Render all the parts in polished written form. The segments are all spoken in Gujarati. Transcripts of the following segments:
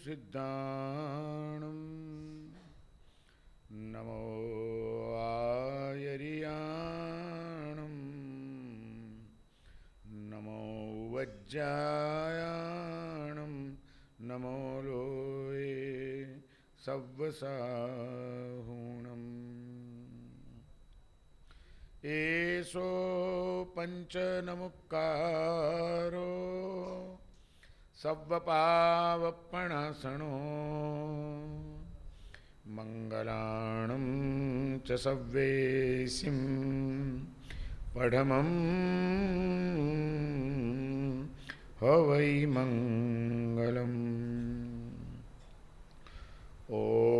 सिद्धाणं नमो आयर्याणं नमो वज्रायाणं नमो लोये सव्वसाहुणम् एषो पंचनमुक्कारो सव्वपावपणासनो मंगलाणं च सव्वेसिं पढमं हवै मंगलम्। ओंकारं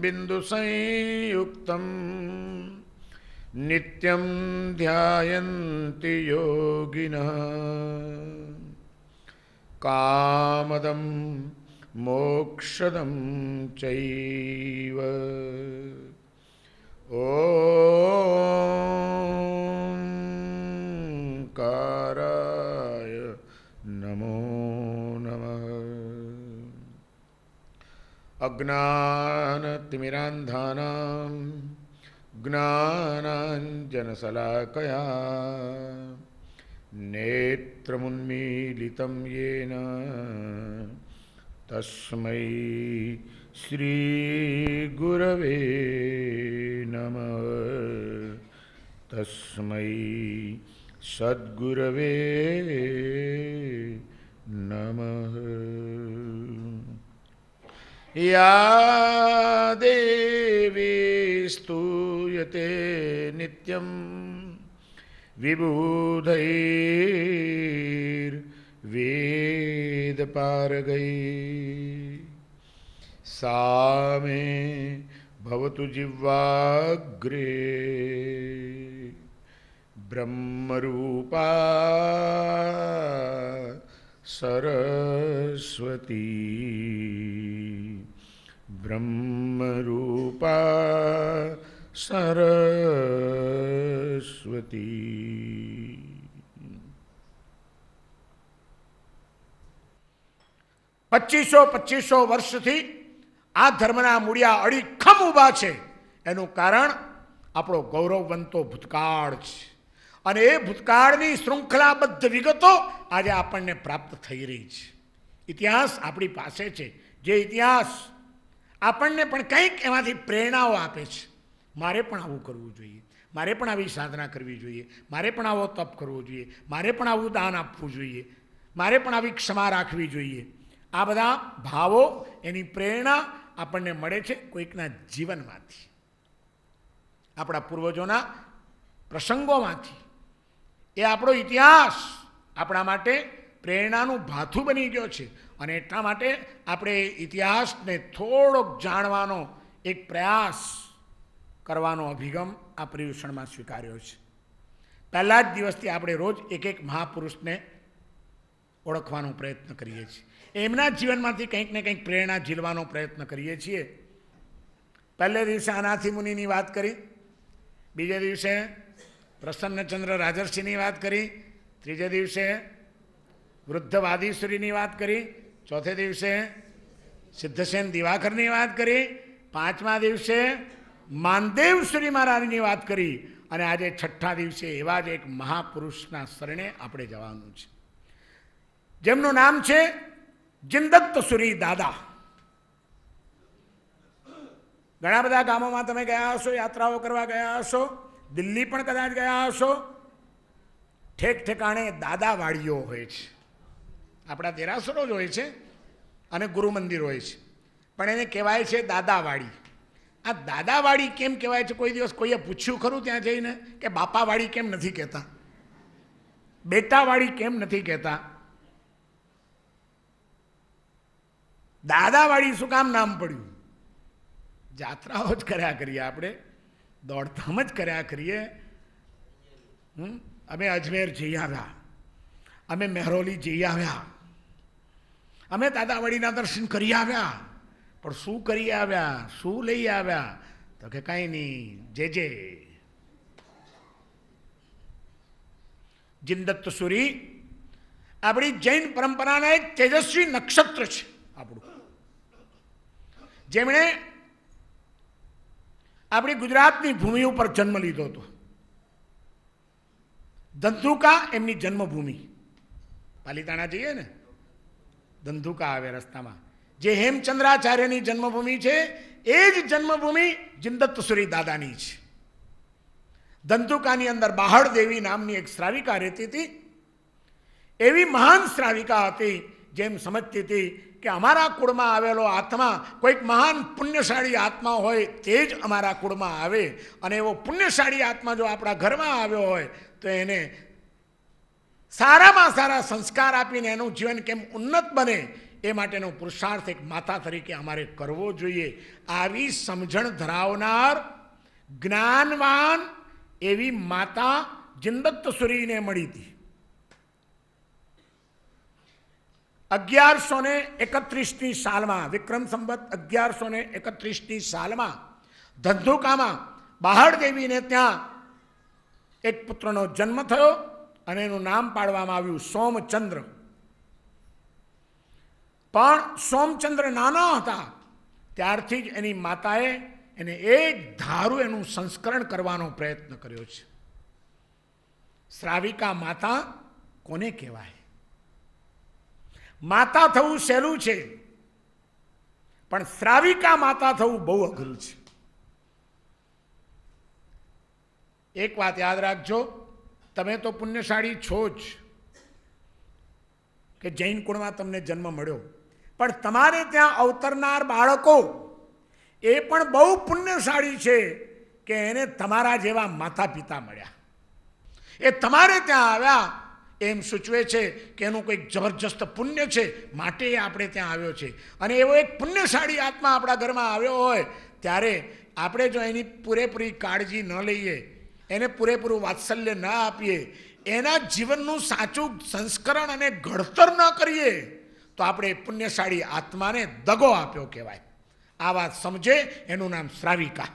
बिन्दुसंयुक्तं नित्यं ध्यायन्ति योगिनः कामदं मोक्षदं चैव। ओंकाराय नमो नमः। अज्ञानतिमिरान्धानां ज्ञानाञ्जनशलाकया नेत्रमुन्मीलितं येन तस्मै श्रीगुरवे नमः। तस्मै सद्गुरवे नमः। या देवी स्तूयते नित्यं विबुधैर्वेदपारगैः सा मे भवतु जिह्वाग्रे ब्रह्मरूपा सरस्वती। ब्रह्मरूपा सरस्वती। 2500 વર્ષથી આ ધર્મના મૂળિયા અડીખમ ઊભા છે. એનું કારણ આપણો ગૌરવવંતો ભૂતકાળ છે અને એ ભૂતકાળની શૃંખલાબદ્ધ વિગતો આજે આપણને પ્રાપ્ત થઈ રહી છે. ઇતિહાસ આપણી પાસે છે, જે ઇતિહાસ આપણને પણ કંઈક એમાંથી પ્રેરણાઓ આપે છે. મારે પણ આવું કરવું જોઈએ, મારે પણ આવી સાધના કરવી જોઈએ, મારે પણ આવો તપ કરવો જોઈએ, મારે પણ આવું દાન આપવું જોઈએ, મારે પણ આવી ક્ષમા રાખવી જોઈએ. આ બધા ભાવો, એની પ્રેરણા આપણને મળે છે કોઈકના જીવનમાંથી, આપણા પૂર્વજોના પ્રસંગોમાંથી. એ આપણો ઇતિહાસ આપણા માટે પ્રેરણાનું ભાથું બની ગયો છે અને એટલા માટે આપણે ઇતિહાસને થોડોક જાણવાનો એક પ્રયાસ કરવાનો અભિગમ આ પર્યુષણમાં સ્વીકાર્યો છે. પહેલા જ દિવસથી આપણે રોજ એક એક મહાપુરુષને ઓળખવાનો પ્રયત્ન કરીએ છીએ, એમના જીવનમાંથી કંઈક ને કંઈક પ્રેરણા ઝીલવાનો પ્રયત્ન કરીએ છીએ. પહેલે દિવસે અનાથી મુનિની વાત કરી, બીજે દિવસે પ્રસન્નચંદ્ર રાજર્ષિની વાત કરી, ત્રીજે દિવસે વૃદ્ધ વાદીસુરીની વાત કરી, ચોથે દિવસે સિદ્ધસેન દિવાકરની વાત કરી, પાંચમા દિવસે માનદેવસુરી મહારાજની વાત કરી અને આજે છઠ્ઠા દિવસે એવા જ એક મહાપુરુષના શરણે આપણે જવાનું છે, જેમનું નામ છે જિંદત્તસુરી દાદા. ઘણા બધા ગામોમાં તમે ગયા હશો, યાત્રાઓ કરવા ગયા હશો, દિલ્હી પણ કદાચ ગયા હશો. ઠેક ઠેકાણે દાદાવાડીઓ હોય છે. આપણા દેરાસરો જ હોય છે અને ગુરુ મંદિર હોય છે, પણ એને કહેવાય છે દાદાવાડી. આ દાદાવાડી કેમ કહેવાય છે? કોઈ દિવસ કોઈએ પૂછ્યું ખરું ત્યાં જઈને કે બાપાવાડી કેમ નથી કહેતા, બેટાવાડી કેમ નથી કહેતા? દાદાવાડી શું કામ નામ પડ્યું? જાત્રાઓ જ કર્યા કરીએ આપણે, દોડધામ જ કર્યા કરીએ. અમે અજમેર જઈ આવ્યા, અમે મહેરૌલી જઈ આવ્યા, અમે દાદાવાડીના દર્શન કરી આવ્યા, પણ શું કરી આવ્યા, શું લઈ આવ્યા? તો કે કાંઈ નહીં, જે જિંદત્તસુરી આપણી જૈન પરંપરાના એક તેજસ્વી નક્ષત્ર છે આપણું, જેમણે આપણી ગુજરાતની ભૂમિ ઉપર જન્મ લીધો હતો. ધંધુકા એમની જન્મભૂમિ. પાલીતાણા જઈએ ને, ધંધુકા આવે રસ્તામાં, જે હેમચંદ્રાચાર્યની જન્મભૂમિ છે, એ જ જન્મભૂમિ જિંદત્તસુરી દાદાની છે. ધંધુકાની અંદર બહાડ દેવી નામની એક શ્રાવિકા રહેતી હતી. એવી મહાન શ્રાવિકા હતી, જેમ સમજતી હતી કે અમારા કુળમાં આવેલો આત્મા કોઈક મહાન પુણ્યશાળી આત્મા હોય તે જ અમારા કુળમાં આવે, અને એવો પુણ્યશાળી આત્મા જો આપણા ઘરમાં આવ્યો હોય તો એને સારામાં સારા સંસ્કાર આપીને એનું જીવન કેમ ઉન્નત બને એ માટેનો પુરુષાર્થ એક માતા તરીકે અમારે કરવો જોઈએ. આવી સમજણ ધરાવનાર જ્ઞાનવાન એવી માતા જિંદત્તસુરીને મળી હતી. 1131ની સાલમાં, વિક્રમ સંવત 1131ની સાલમાં ધંધુકામાં બહાડ દેવીને ત્યાં એક પુત્રનો જન્મ થયો અને એનું નામ પાડવામાં આવ્યું સોમચંદ્ર. પણ સોમચંદ્ર નાના હતા ત્યારથી જ એની માતાએ એને એક ધારું એનું સંસ્કરણ કરવાનો પ્રયત્ન કર્યો છે. શ્રાવિકા માતા કોને કહેવાય? માતા થવું સહેલું છે, પણ શ્રાવિકા માતા થવું બહુ અઘરું છે. એક વાત યાદ રાખજો, તમે તો પુણ્યશાળી છો જ કે જૈન કુળમાં તમને જન્મ મળ્યો, પણ તમારે ત્યાં અવતરનાર બાળકો એ પણ બહુ પુણ્યશાળી છે કે એને તમારા જેવા માતા પિતા મળ્યા. એ તમારે ત્યાં આવ્યા એમ સૂચવે છે કે એનું કંઈક જબરજસ્ત પુણ્ય છે, માટે આપણે ત્યાં આવ્યો છે. અને એવો એક પુણ્યશાળી આત્મા આપણા ઘરમાં આવ્યો હોય ત્યારે આપણે જો એની પૂરેપૂરી કાળજી ન લઈએ, એને પૂરેપૂરું વાત્સલ્ય ન આપીએ, એના જીવનનું સાચું સંસ્કરણ અને ઘડતર ન કરીએ તો આપણે પુણ્યશાળી આત્માને દગો આપ્યો કહેવાય. આ વાત સમજે, એનું નામ શ્રાવિકા.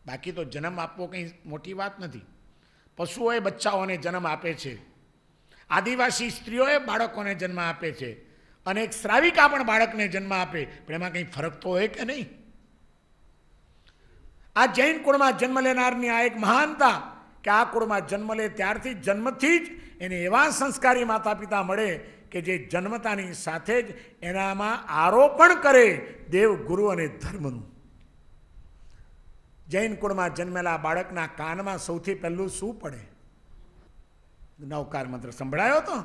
બાકી તો જન્મ આપવો કંઈ મોટી વાત નથી. પશુઓએ બચ્ચાઓને જન્મ આપે છે, આદિવાસી સ્ત્રીઓએ બાળકોને જન્મ આપે છે, અને એક શ્રાવિકા પણ બાળકને જન્મ આપે, પણ એમાં કંઈ ફરક તો હોય કે નહીં? આ જૈન કુળમાં જન્મ લેનારની આ એક મહાનતા કે આ કુળમાં જન્મ લે ત્યારથી જન્મથી જ એને એવા સંસ્કારી માતા પિતા મળે કે જે જન્મતાની સાથે જ એનામાં આરોપણ કરે દેવ, ગુરુ અને ધર્મનું. જૈન કુળમાં જન્મેલા બાળકના કાનમાં સૌથી પહેલું શું પડે? નવકાર મંત્ર સંભળાયો હતો.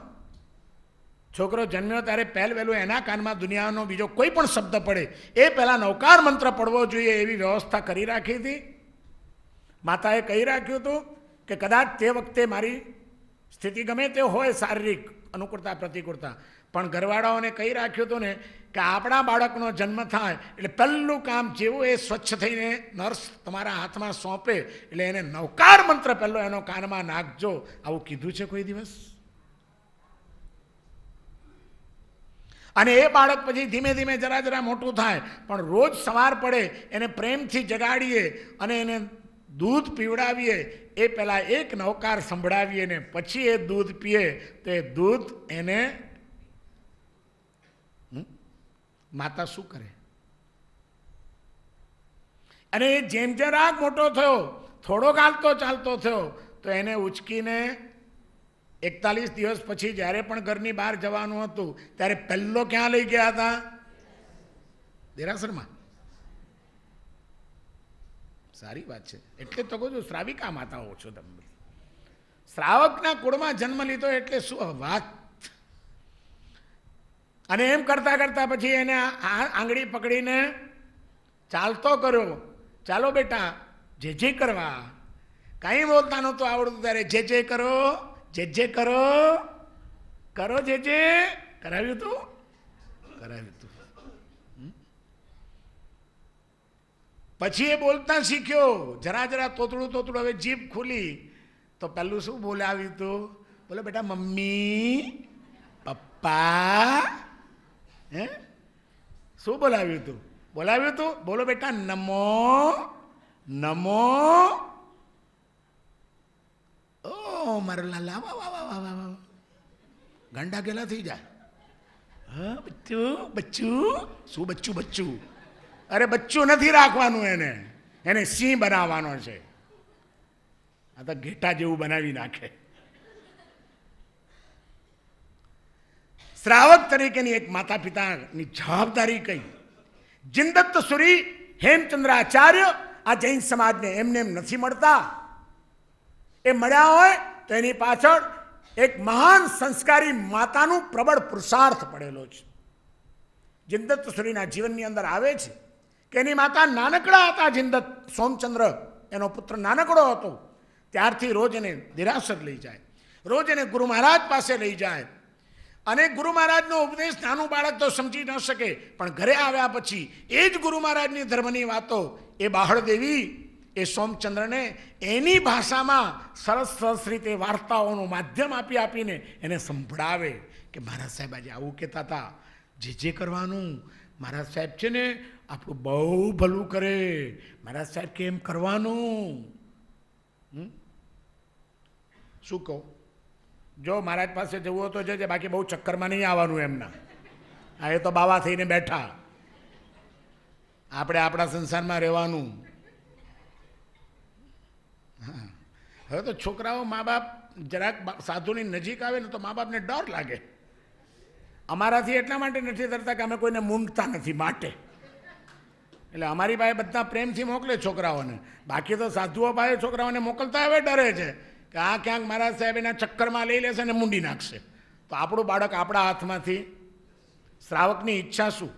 છોકરો જન્મ્યો ત્યારે પહેલું એના કાનમાં દુનિયાનો બીજો કોઈ પણ શબ્દ પડે એ પહેલાં નવકાર મંત્ર પડવો જોઈએ એવી વ્યવસ્થા કરી રાખી હતી. માતાએ કહી રાખ્યું હતું કે કદાચ તે વખતે મારી સ્થિતિ ગમે તે હોય, શારીરિક અનુકૂળતા પ્રતિકૂળતા, પણ ઘરવાળાઓને કહી રાખ્યું હતું ને કે આપણા બાળકનો જન્મ થાય એટલે પહેલું કામ જેવું એ સ્વચ્છ થઈને નર્સ તમારા હાથમાં સોંપે એટલે એને નવકાર મંત્ર પહેલો એનો કાનમાં નાખજો. આવું કીધું છે કોઈ દિવસ? અને એ બાળક પછી ધીમે ધીમે જરા જરા મોટું થાય, પણ રોજ સવાર પડે એને પ્રેમથી જગાડીએ અને એને દૂધ પીવડાવીએ, એ પહેલાં એક નવકાર સંભળાવીએ ને પછી એ દૂધ પીએ તો એ દૂધ એને માતા શું કરે? અને જેમ જરાક મોટો થયો, થોડોક હાલતો ચાલતો થયો, તો એને ઉચકીને 41 દિવસ પછી જ્યારે પણ ઘરની બહાર જવાનું હતું ત્યારે પહેલો ક્યાં લઈ ગયા હતા? દેરાસરમાં. સારી વાત છે. એટલે તો કહું છું શ્રાવિકા માતાઓ છો તમે. શ્રાવકના કુળમાં જન્મ લીધો એટલે શું વાત. અને એમ કરતા કરતા પછી એને આંગળી પકડીને ચાલતો કર્યો. ચાલો બેટા, જે જે કરવા. કાંઈ બોલતા નહોતું આવડતું ત્યારે જે જે કરો, જે જે કરો, કરો જે જે. કરાવ્યું તું? કરાવ્યું તું. પછી એ બોલતા શીખ્યો. જરા જરા તોતડું તોતડું હવે જીભ ખુલી તો પહેલું શું બોલાવ્યું તું? બોલો બેટા મમ્મી, પપ્પા. હે શું બોલાવ્યું તું? બોલાવ્યું તું? બોલો બેટા નમો, નમો. ઓ મારા મારે લાલા વાહ વાહ વાહ વાહ વાહ ગાંડા ગેલા થઈ જાય. હા બચ્ચું બચ્ચું શું બચ્ચું બચ્ચું? અરે બચ્ચું નથી રાખવાનું, એને સિંહ બનાવવાનો છે. આ તો ઘેટા જેવું બનાવી નાખે. શ્રાવક તરીકેની એક માતા પિતાની જવાબદારી કઈ. જિનદત્ત સુરી હેમચંદ્રાચાર્ય આ જૈન સમાજને એમને એમ નથી મળતા. એ મળ્યા હોય તો એની પાછળ એક મહાન સંસ્કારી માતાનું પ્રબળ પુરુષાર્થ પડેલો છે. જિનદત્ત સુરીના જીવનની અંદર આવે છે કે એની માતા નાનકડા હતા. જિનદત્ત સોમચંદ્ર એનો પુત્ર નાનકડો હતો. ત્યારથી રોજ એને દેરાસર લઈ જાય, રોજ એને ગુરુ મહારાજ પાસે લઈ જાય. અને ગુરુ મહારાજનો ઉપદેશ નાનું બાળક તો સમજી ન શકે, પણ ઘરે આવ્યા પછી એ જ ગુરુ મહારાજની ધર્મની વાતો એ બાહળદેવી એ સોમચંદ્રને એની ભાષામાં સરસ સરસ રીતે વાર્તાઓનું માધ્યમ આપી આપીને એને સંભળાવે કે મહારાજ સાહેબ આજે આવું કહેતા હતા, જે કરવાનું મહારાજ સાહેબ છે ને આપણું બહુ ભલું કરે, મહારાજ સાહેબ કે એમ કરવાનું. શું કહું? જો મહારાજ પાસે જવું હોય તો જજે, બાકી બહુ ચક્કરમાં નહીં આવવાનું એમના. આ એ તો બાવા થઈને બેઠા, આપણે આપણા સંસારમાં રહેવાનું. હા, હવે તો છોકરાઓ મા બાપ જરાક સાધુની નજીક આવે ને તો મા બાપને ડર લાગે. અમારાથી એટલા માટે નથી ડરતા કે અમે કોઈને મૂંઢતા નથી માટે. એટલે અમારી પાસે બધા પ્રેમથી મોકલે છોકરાઓને, બાકી તો સાધુઓ પાસે છોકરાઓને મોકલતા હવે ડરે છે કે આ ક્યાંક મહારાજ સાહેબ એના ચક્કરમાં લઈ લેશે ને મૂંડી નાખશે. તો આપણું બાળક આપણા હાથમાંથી. શ્રાવકની ઈચ્છા શું?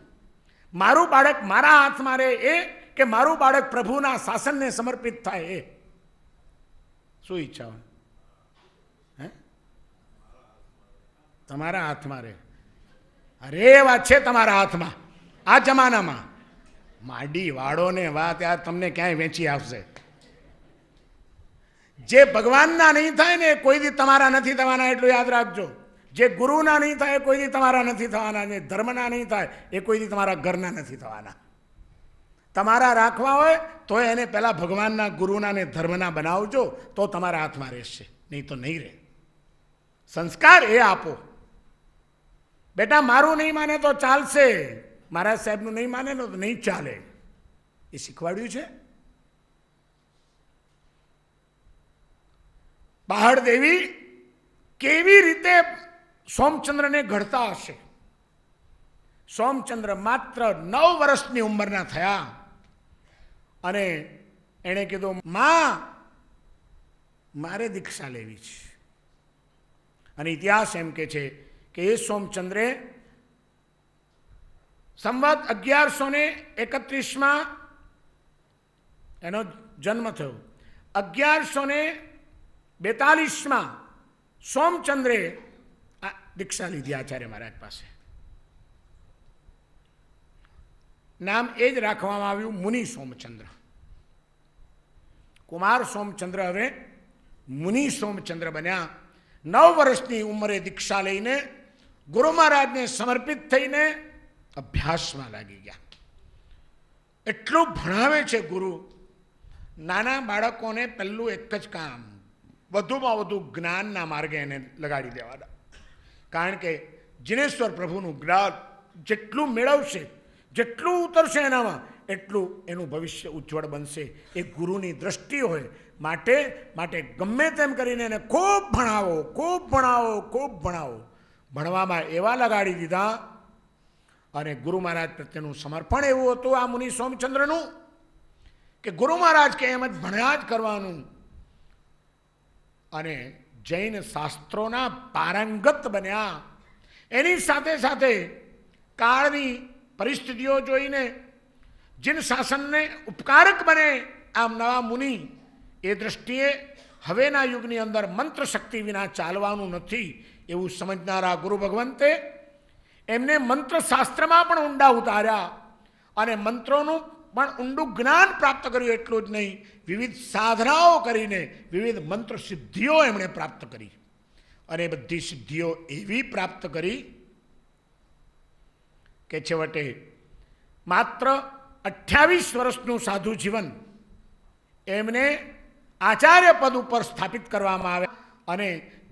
મારું બાળક મારા હાથમાં રહે એ કે મારું બાળક પ્રભુના શાસનને સમર્પિત થાય એ? શું ઈચ્છા હોય? હે? તમારા હાથમાં રહે. અરે વાત છે તમારા હાથમાં. આ જમાનામાં માડી વાળો ને વાત યાર તમને ક્યાંય વેચી આવશે. જે ભગવાનના નહીં થાય ને કોઈ દી તમારા નથી થવાના, એટલું યાદ રાખજો. જે ગુરુના નહીં થાય કોઈ દી તમારા નથી થવાના, જે ધર્મના નહીં થાય એ કોઈ દી તમારા ઘરના નથી થવાના. તમારા રાખવા હોય તો એને પહેલાં ભગવાનના, ગુરુના ને ધર્મના બનાવજો, તો તમારા હાથમાં રહેશે, નહીં તો નહીં રહે. સંસ્કાર એ આપો. બેટા મારું નહીં માને તો ચાલશે, મહારાજ સાહેબનું નહીં માને તો નહીં ચાલે, એ શીખવાડ્યું છે. બાહળદેવી કેવી રીતે સોમચંદ્રને ઘડતા હશે. સોમચંદ્ર માત્ર 9 વર્ષની ઉંમરના થયા અને એણે કીધું માં મારે દીક્ષા લેવી છે. અને ઇતિહાસ એમ કે છે કે એ સોમચંદ્રે સંવત 1131 એનો જન્મ થયો. 1142 સોમચંદ્રે દીક્ષા લીધી આચાર્ય મહારાજ પાસે. નામ એ જ રાખવામાં આવ્યું મુનિ સોમચંદ્ર. કુમાર સોમચંદ્ર હવે મુનિ સોમચંદ્ર બન્યા. 9 વર્ષની ઉંમરે દીક્ષા લઈને ગુરુ મહારાજને સમર્પિત થઈને અભ્યાસમાં લાગી ગયા. એટલું ભણાવે છે ગુરુ. નાના બાળકોને પહેલું એક જ કામ, વધુમાં વધુ જ્ઞાનના માર્ગે એને લગાડી દેવાના. કારણ કે જિનેશ્વર પ્રભુનું જ્ઞાન જેટલું મેળવશે, જેટલું ઉતરશે એનામાં, એટલું એનું ભવિષ્ય ઉજ્જવળ બનશે. એ ગુરુની દ્રષ્ટિ હોય. માટે ગમે તેમ કરીને એને ખૂબ ભણાવો, ખૂબ ભણાવો, ખૂબ ભણાવો. ભણવામાં એવા લગાડી દીધા અને ગુરુ મહારાજ પ્રત્યેનું સમર્પણ એવું હતું આ મુનિ સોમચંદ્રનું કે ગુરુ મહારાજ કે એમ જ ભણ્યા જ કરવાનું. અને જૈન શાસ્ત્રોના પારંગત બન્યા. એની સાથે સાથે કાળની પરિસ્થિતિઓ જોઈને જીન શાસનને ઉપકારક બને આમ નવા મુનિ, એ દ્રષ્ટિએ હવેના યુગની અંદર મંત્ર શક્તિ વિના ચાલવાનું નથી એવું સમજનારા ગુરુ ભગવંતે એમને મંત્રશાસ્ત્રમાં પણ ઊંડા ઉતાર્યા અને મંત્રોનું પણ ઊંડું જ્ઞાન પ્રાપ્ત કર્યું. એટલું જ નહીં, વિવિધ સાધનાઓ કરીને વિવિધ મંત્ર સિદ્ધિઓ એમણે પ્રાપ્ત કરી. અને બધી સિદ્ધિઓ એવી પ્રાપ્ત કરી કે છેવટે માત્ર 28 વર્ષનું સાધુ જીવન એમને આચાર્ય પદ ઉપર સ્થાપિત કરવામાં આવ્યા અને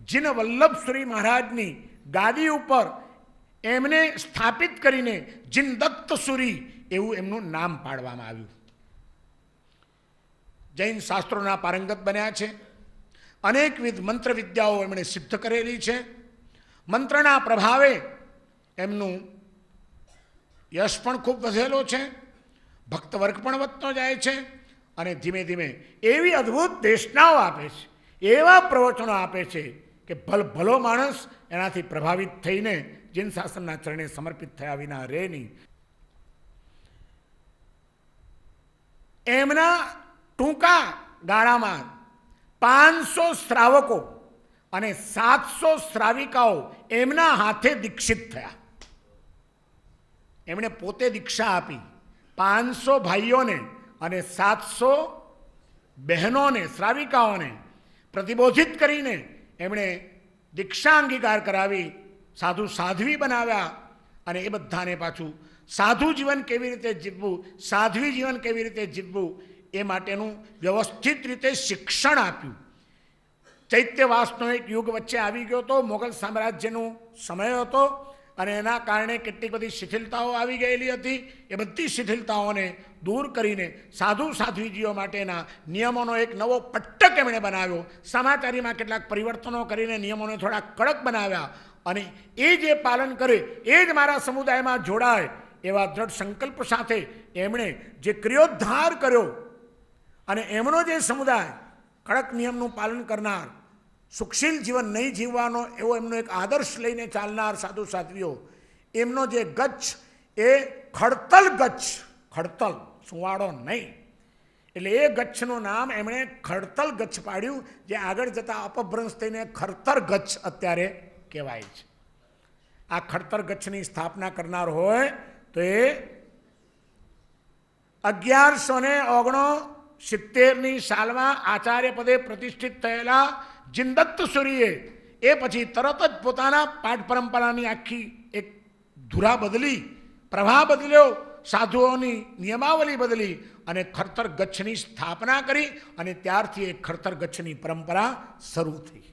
જીન વલ્લભસુરી મહારાજની ગાદી ઉપર એમને સ્થાપિત કરીને જીનદત્ત સુરી એવું એમનું નામ પાડવામાં આવ્યું. જૈન શાસ્ત્રોના પારંગત બન્યા છે. અનેકવિધ મંત્ર વિદ્યાઓ એમણે સિદ્ધ કરેલી છે. મંત્રના પ્રભાવે એમનું યશ પણ ખૂબ વધેલો છે. ભક્ત વર્ગ પણ વધતો જાય છે. અને ધીમે ધીમે એવી અદ્ભુત દેશનાઓ આપે છે, એવા પ્રવચનો આપે છે કે ભલો માણસ એનાથી પ્રભાવિત થઈને જીન શાસનના ચરણે સમર્પિત થયા વિના રહે નહીં. એમના ટૂંકા ગાળામાં 500 શ્રાવકો અને 700 શ્રાવિકાઓ એમના હાથે દીક્ષિત થયા. એમણે પોતે દીક્ષા આપી. 500 ભાઈઓને અને 700 બહેનોને, શ્રાવિકાઓને પ્રતિબોધિત કરીને એમણે દીક્ષા અંગીકાર કરાવી, સાધુ સાધ્વી બનાવ્યા. અને એ બધાને પાછું સાધુ જીવન કેવી રીતે જીવવું, સાધ્વી જીવન કેવી રીતે જીવવું એ માટેનું વ્યવસ્થિત રીતે શિક્ષણ આપ્યું. ચૈત્યવાસનો એક યુગ વચ્ચે આવી ગયો હતો. મોગલ સામ્રાજ્યનો સમય હતો અને એના કારણે કેટલીક બધી શિથિલતાઓ આવી ગયેલી હતી. એ બધી શિથિલતાઓને દૂર કરીને સાધુ સાધ્વીજીઓ માટેના નિયમોનો એક નવો પટ્ટક એમણે બનાવ્યો. સમાચારીમાં કેટલાક પરિવર્તનો કરીને નિયમોને થોડા કડક બનાવ્યા. અને એ જે પાલન કરે એ જ મારા સમુદાયમાં જોડાય એવા દ્રઢ સંકલ્પ સાથે એમણે જે ક્રિયોદ્ધાર કર્યો અને એમનો જે સમુદાય કડક નિયમનું પાલન કરનાર, સુખશીલ જીવન નહીં જીવવાનો એવો એમનો એક આદર્શ લઈને ચાલનાર સાધુ સાધ્વીઓ, એમનો જે ગચ્છ એ ખડતલ ગચ્છ, ખડતલ સુવાડો નહીં, એટલે એ ગચ્છનું નામ એમણે ખડતલ ગચ્છ પાડ્યું, જે આગળ જતાં અપભ્રંશ થઈને ખડતર ગચ્છ અત્યારે કહેવાય છે. આ ખડતર ગચ્છની સ્થાપના કરનાર હોય તો એ 1169 સાલમાં આચાર્ય પદે પ્રતિષ્ઠિત થયેલા જીનદત્ત સુરીએ એ પછી તરત જ પોતાના પાઠ પરંપરાની આખી એક ધુરા બદલી, પ્રવાહ બદલ્યો, સાધુઓની નિયમાવલી બદલી અને ખડતર ગચ્છની સ્થાપના કરી. અને ત્યારથી એ ખડતર ગચ્છની પરંપરા શરૂ થઈ.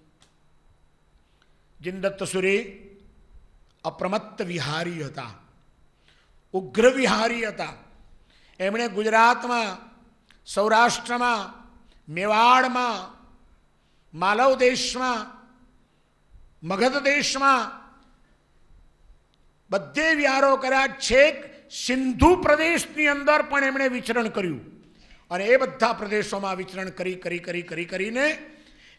જીનદત્ત સુરી અપ્રમત્ત વિહારી હતા, ઉગ્ર વિહારી હતા. એમણે ગુજરાતમાં, સૌરાષ્ટ્રમાં, મેવાડમાં, માલવ દેશમાં, મગધ દેશમાં બધે વિહારો કર્યા. છેક સિંધુ પ્રદેશની અંદર પણ એમણે વિચરણ કર્યું. અને એ બધા પ્રદેશોમાં વિચરણ કરીને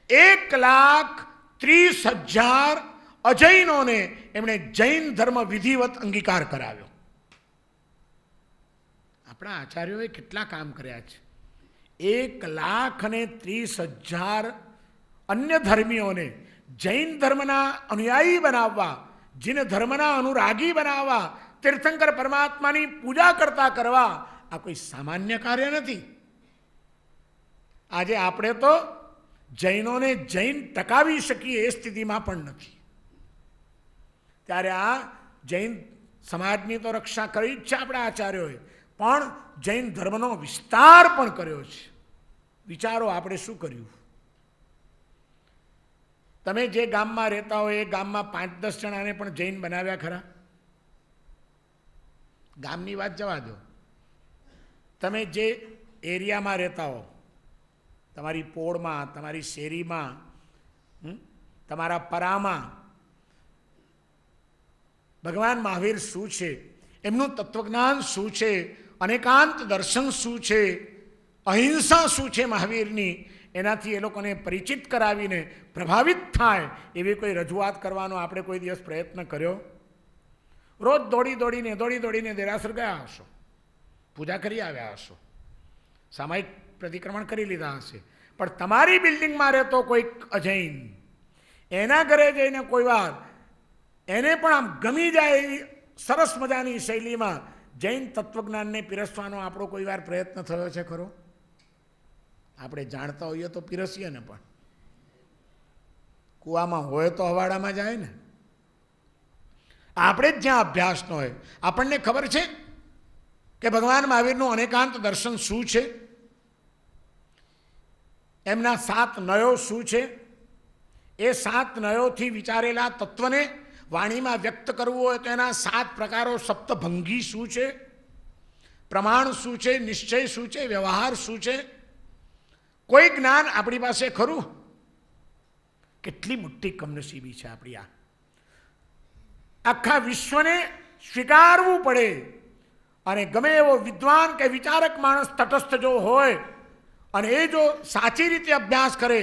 1,30,000 અજૈનોને એમણે જૈન ધર્મ વિધિવત અંગીકાર કરાવ્યો. આપણા આચાર્યોએ કેટલા કામ કર્યા છે. 1,30,000 અન્ય ધર્મીઓને જૈન ધર્મના અનુયાયી બનાવવા, જીન ધર્મના અનુરાગી બનાવવા, તીર્થંકર પરમાત્માની પૂજા કરતા કરવા આ કોઈ સામાન્ય કાર્ય નથી. આજે આપણે તો જૈનોને જૈન ટકાવી શકીએ એ સ્થિતિમાં પણ નથી. ત્યારે આ જૈન સમાજની તો રક્ષા કરી જ છે આપણા આચાર્યોએ, પણ જૈન ધર્મનો વિસ્તાર પણ કર્યો છે. વિચારો આપણે શું કર્યું. તમે જે ગામમાં રહેતા હોય એ ગામમાં 5-10 જણાને પણ જૈન બનાવ્યા ખરા? ગામની વાત જવા દો. તમે જે એરિયામાં રહેતા હો, તમારી પોળમાં, તમારી શેરીમાં, તમારા પરામાં ભગવાન મહાવીર શું છે, એમનું તત્વજ્ઞાન શું છે, અનેકાંત દર્શન શું છે, અહિંસા શું છે મહાવીરની, એનાથી એ લોકોને પરિચિત કરાવીને પ્રભાવિત થાય એવી કોઈ રજૂઆત કરવાનો આપણે કોઈ દિવસ પ્રયત્ન કર્યો? રોજ દોડી દોડીને દેરાસર ગયા હશો, પૂજા કરી આવ્યા હશો, સામાયિક પ્રતિક્રમણ કરી લીધા હશે, પણ તમારી બિલ્ડિંગમાં રહેતો કોઈક અજૈન, એના ઘરે જઈને કોઈ વાર એને પણ આમ ગમી જાય એવી સરસ મજાની શૈલીમાં જૈન તત્વજ્ઞાનને પીરસવાનો આપણો કોઈ વાર પ્રયત્ન થયો છે ખરો? આપણે જાણતા હોઈએ તો પીરસીએ ને, પણ કૂવામાં હોય તો હવાડામાં જાય ને. આપણે જ જ્યાં અભ્યાસ ન હોય, આપણને ખબર છે કે ભગવાન મહાવીરનું અનેકાંત દર્શન શું છે, એમના 7 નયો શું છે, એ 7 નયોથી વિચારેલા તત્વને વાણીમાં વ્યક્ત કરવું હોય તો એના 7 પ્રકારો, સપ્તભંગી શું છે, પ્રમાણ શું છે, નિશ્ચય શું છે, વ્યવહાર શું છે, કોઈ જ્ઞાન આપણી પાસે ખરું? કેટલી મોટી કમનસીબી છે આપણી આ. આખા વિશ્વને સ્વીકારવું પડે અને ગમે એવો વિદ્વાન કે વિચારક માણસ તટસ્થ જો હોય અને એ જો સાચી રીતે અભ્યાસ કરે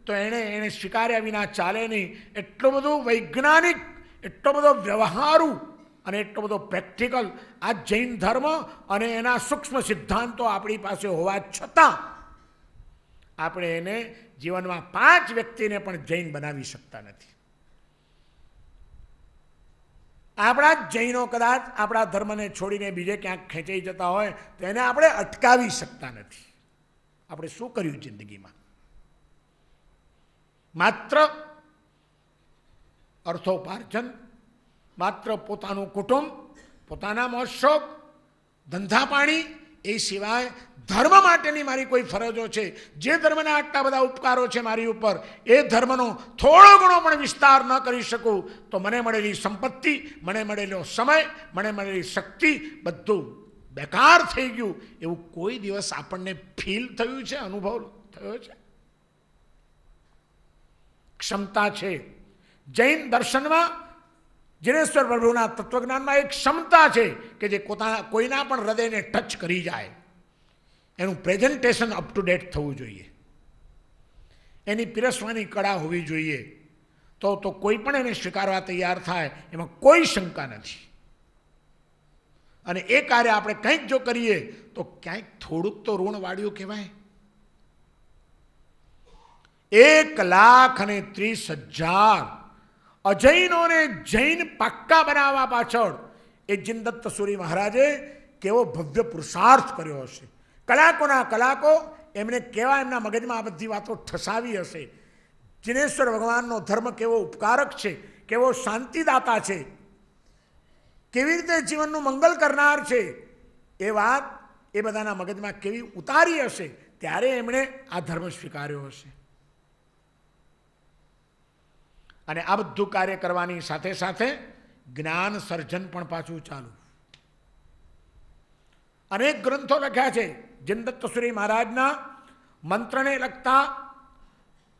તો એને સ્વીકાર્યા વિના ચાલે નહીં. એટલો બધો વૈજ્ઞાનિક, એટલો બધો વ્યવહારુ અને એટલો બધો પ્રેક્ટિકલ આ જૈન ધર્મ અને એના સૂક્ષ્મ સિદ્ધાંતો આપણી પાસે હોવા છતાં આપણે એને જીવનમાં 5 વ્યક્તિને પણ જૈન બનાવી શકતા નથી. આપણા જ જૈનો કદાચ આપણા ધર્મને છોડીને બીજે ક્યાંક ખેંચાઈ જતા હોય તો એને આપણે અટકાવી શકતા નથી. આપણે શું કર્યું જિંદગીમાં? માત્ર અર્થોપાર્જન, માત્ર પોતાનું કુટુંબ, પોતાના મોજ-શોખ, ધંધા પાણી, એ સિવાય ધર્મ માટેની મારી કોઈ ફરજો છે, જે ધર્મના આટલા બધા ઉપકારો છે મારી ઉપર, એ ધર્મનો થોડો ઘણો પણ વિસ્તાર ન કરી શકું તો મને મળેલી સંપત્તિ, મને મળેલો સમય, મને મળેલી શક્તિ બધું બેકાર થઈ ગયું એવું કોઈ દિવસ આપણને ફીલ થયું છે, અનુભવ થયો છે? ક્ષમતા છે. જૈન દર્શનમાં જિનેશ્વર પ્રભુના તત્વજ્ઞાનમાં એક ક્ષમતા છે કે જે કોઈના પણ હૃદયને ટચ કરી જાય. એનું પ્રેઝન્ટેશન અપ ટુ ડેટ થવું જોઈએ, એની પીરસવાની કળા હોવી જોઈએ, તો કોઈ પણ એને સ્વીકારવા તૈયાર થાય એમાં કોઈ શંકા નથી. અને એ કાર્ય આપણે કંઈક જો કરીએ તો ક્યાંક થોડુંક તો ઋણ વાળ્યું કહેવાય. 1,30,000 અજૈનોને જૈન પાક્કા બનાવવા પાછળ એ જીનદત્ત સુરી મહારાજે કેવો ભવ્ય પુરુષાર્થ કર્યો હશે. કલાકોના કલાકો એમણે કેવા એમના મગજમાં આ બધી વાતો ઠસાવી હશે. જિનેશ્વર ભગવાનનો ધર્મ કેવો ઉપકારક છે, કેવો શાંતિદાતા છે, કેવી રીતે જીવનનું મંગલ કરનાર છે, એ વાત એ બધાના મગજમાં કેવી ઉતારી હશે ત્યારે એમણે આ ધર્મ સ્વીકાર્યો હશે. અને આ બધું કાર્ય કરવાની સાથે સાથે જ્ઞાન સર્જન પણ પાછું ચાલુ. અનેક ગ્રંથો લખ્યા છે. જીનદત્ત સુરી મહારાજના મંત્રને લગતા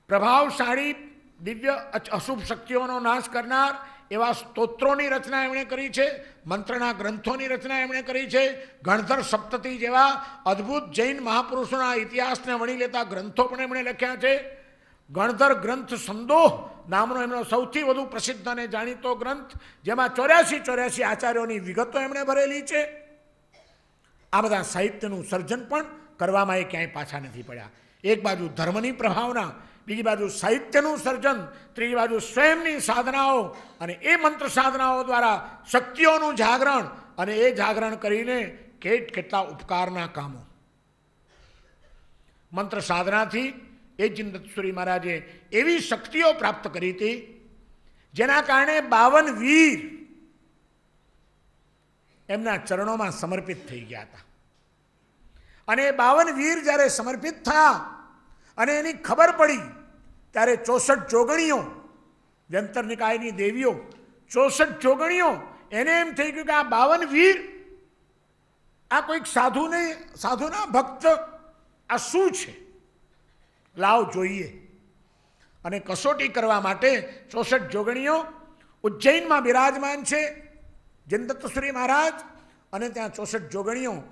પ્રભાવશાળી દિવ્ય અશુભ શક્તિઓનો નાશ કરનાર એવા સ્તોત્રોની રચના એમણે કરી છે, મંત્રના ગ્રંથોની રચના એમણે કરી છે. ગણધર સપ્તતિ જેવા અદ્ભુત જૈન મહાપુરુષોના ઇતિહાસને વણી લેતા ગ્રંથો પણ એમણે લખ્યા છે. ગણધર ગ્રંથ સંદોહ નામનો એમનો સૌથી વધુ પ્રસિદ્ધ અને જાણીતો ગ્રંથ, જેમાં 84 આચાર્યોની વિગતો એમણે ભરેલી છે. આ બધા સાહિત્યનું સર્જન પણ કરવામાં એ ક્યાંય પાછા નથી પડ્યા. એક બાજુ ધર્મની પ્રભાવના, બીજી બાજુ સાહિત્યનું સર્જન, ત્રીજી બાજુ સ્વયંની સાધનાઓ અને એ મંત્ર સાધનાઓ દ્વારા શક્તિઓનું જાગરણ, અને એ જાગરણ કરીને કેટલા ઉપકારના કામો. મંત્ર સાધનાથી એ જીનદત્ત સુરી મહારાજે એવી શક્તિઓ પ્રાપ્ત કરી હતી જેના કારણે 52 વીર એમના ચરણોમાં સમર્પિત થઈ ગયા હતા. અને 52 વીર જ્યારે સમર્પિત થયા અને એની ખબર પડી ત્યારે 64 જોગણીઓ, વ્યંતર નિકાયની દેવીઓ, 64 જોગણીઓ, એને એમ થઈ ગયું કે આ 52 વીર, આ કોઈક સાધુના ભક્ત, આ શું છે, લાવ જોઈએ. અને કસોટી કરવા માટે 64 જોગણીઓ ઉજ્જૈનમાં બિરાજમાન છે, જીનદત્ત સુરી મહારાજ, અને ત્યાં 64 જોગણીઓ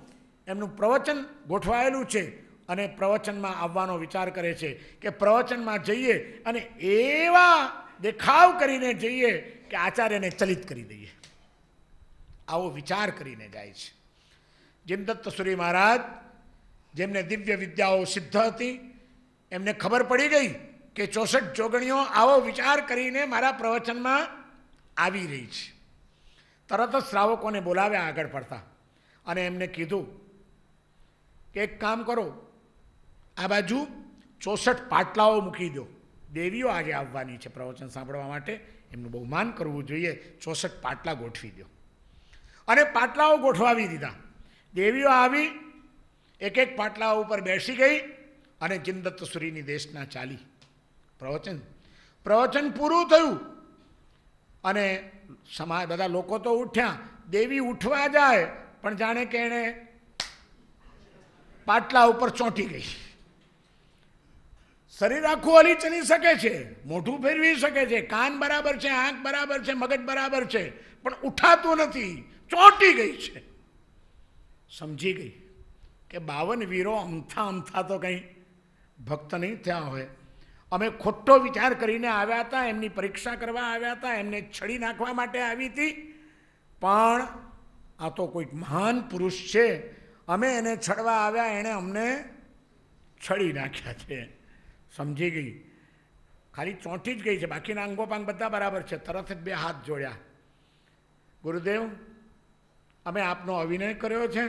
એમનું પ્રવચન ગોઠવાયેલું છે અને પ્રવચનમાં આવવાનો વિચાર કરે છે કે પ્રવચનમાં જઈએ અને એવા દેખાવ કરીને જઈએ કે આચાર્યને ચલિત કરી દઈએ. આવો વિચાર કરીને જાય છે. જીનદત્ત સુરી મહારાજ, જેમને દિવ્ય વિદ્યાઓ સિદ્ધ હતી, એમને ખબર પડી ગઈ કે 64 જોગણીઓ આવો વિચાર કરીને મારા પ્રવચનમાં આવી રહી છે. તરત જ શ્રાવકોને બોલાવ્યા આગળ પડતા અને એમને કીધું કે એક કામ કરો, આ બાજુ 64 પાટલાઓ મૂકી દો. દેવીઓ આજે આવવાની છે પ્રવચન સાંભળવા માટે, એમનું બહુ માન કરવું જોઈએ, 64 પાટલા ગોઠવી દો. અને પાટલાઓ ગોઠવાવી દીધા. દેવીઓ આવી, એક એક પાટલા ઉપર બેસી ગઈ અને જીનદત્ત સુરીની દેશના ચાલી. પ્રવચન પૂરું થયું અને બધા લોકો તો ઉઠ્યા. દેવી ઉઠવા જાય પણ જાણે કે એણે પાટલા ઉપર ચોંટી ગઈ. શરીર આખું હલી ચલી શકે છે, મોઢું ફેરવી શકે છે, કાન બરાબર છે, આંખ બરાબર છે, મગજ બરાબર છે, પણ ઉઠાતું નથી, ચોંટી ગઈ છે. સમજી ગઈ કે 52 વીરો અમથા તો કંઈ ભક્ત નહીં થયા હોય. અમે ખોટો વિચાર કરીને આવ્યા હતા, એમની પરીક્ષા કરવા આવ્યા હતા, એમને છડી નાખવા માટે આવી હતી, પણ આ તો કોઈક મહાન પુરુષ છે, અમે એને છડવા આવ્યા, એણે અમને છડી નાખ્યા છે. સમજી ગઈ, ખાલી ચોંટી જ ગઈ છે, બાકીના અંગોપાંગ બધા બરાબર છે. તરત જ 2 હાથ જોડ્યા. ગુરુદેવ, અમે આપનો અવિનય કર્યો છે,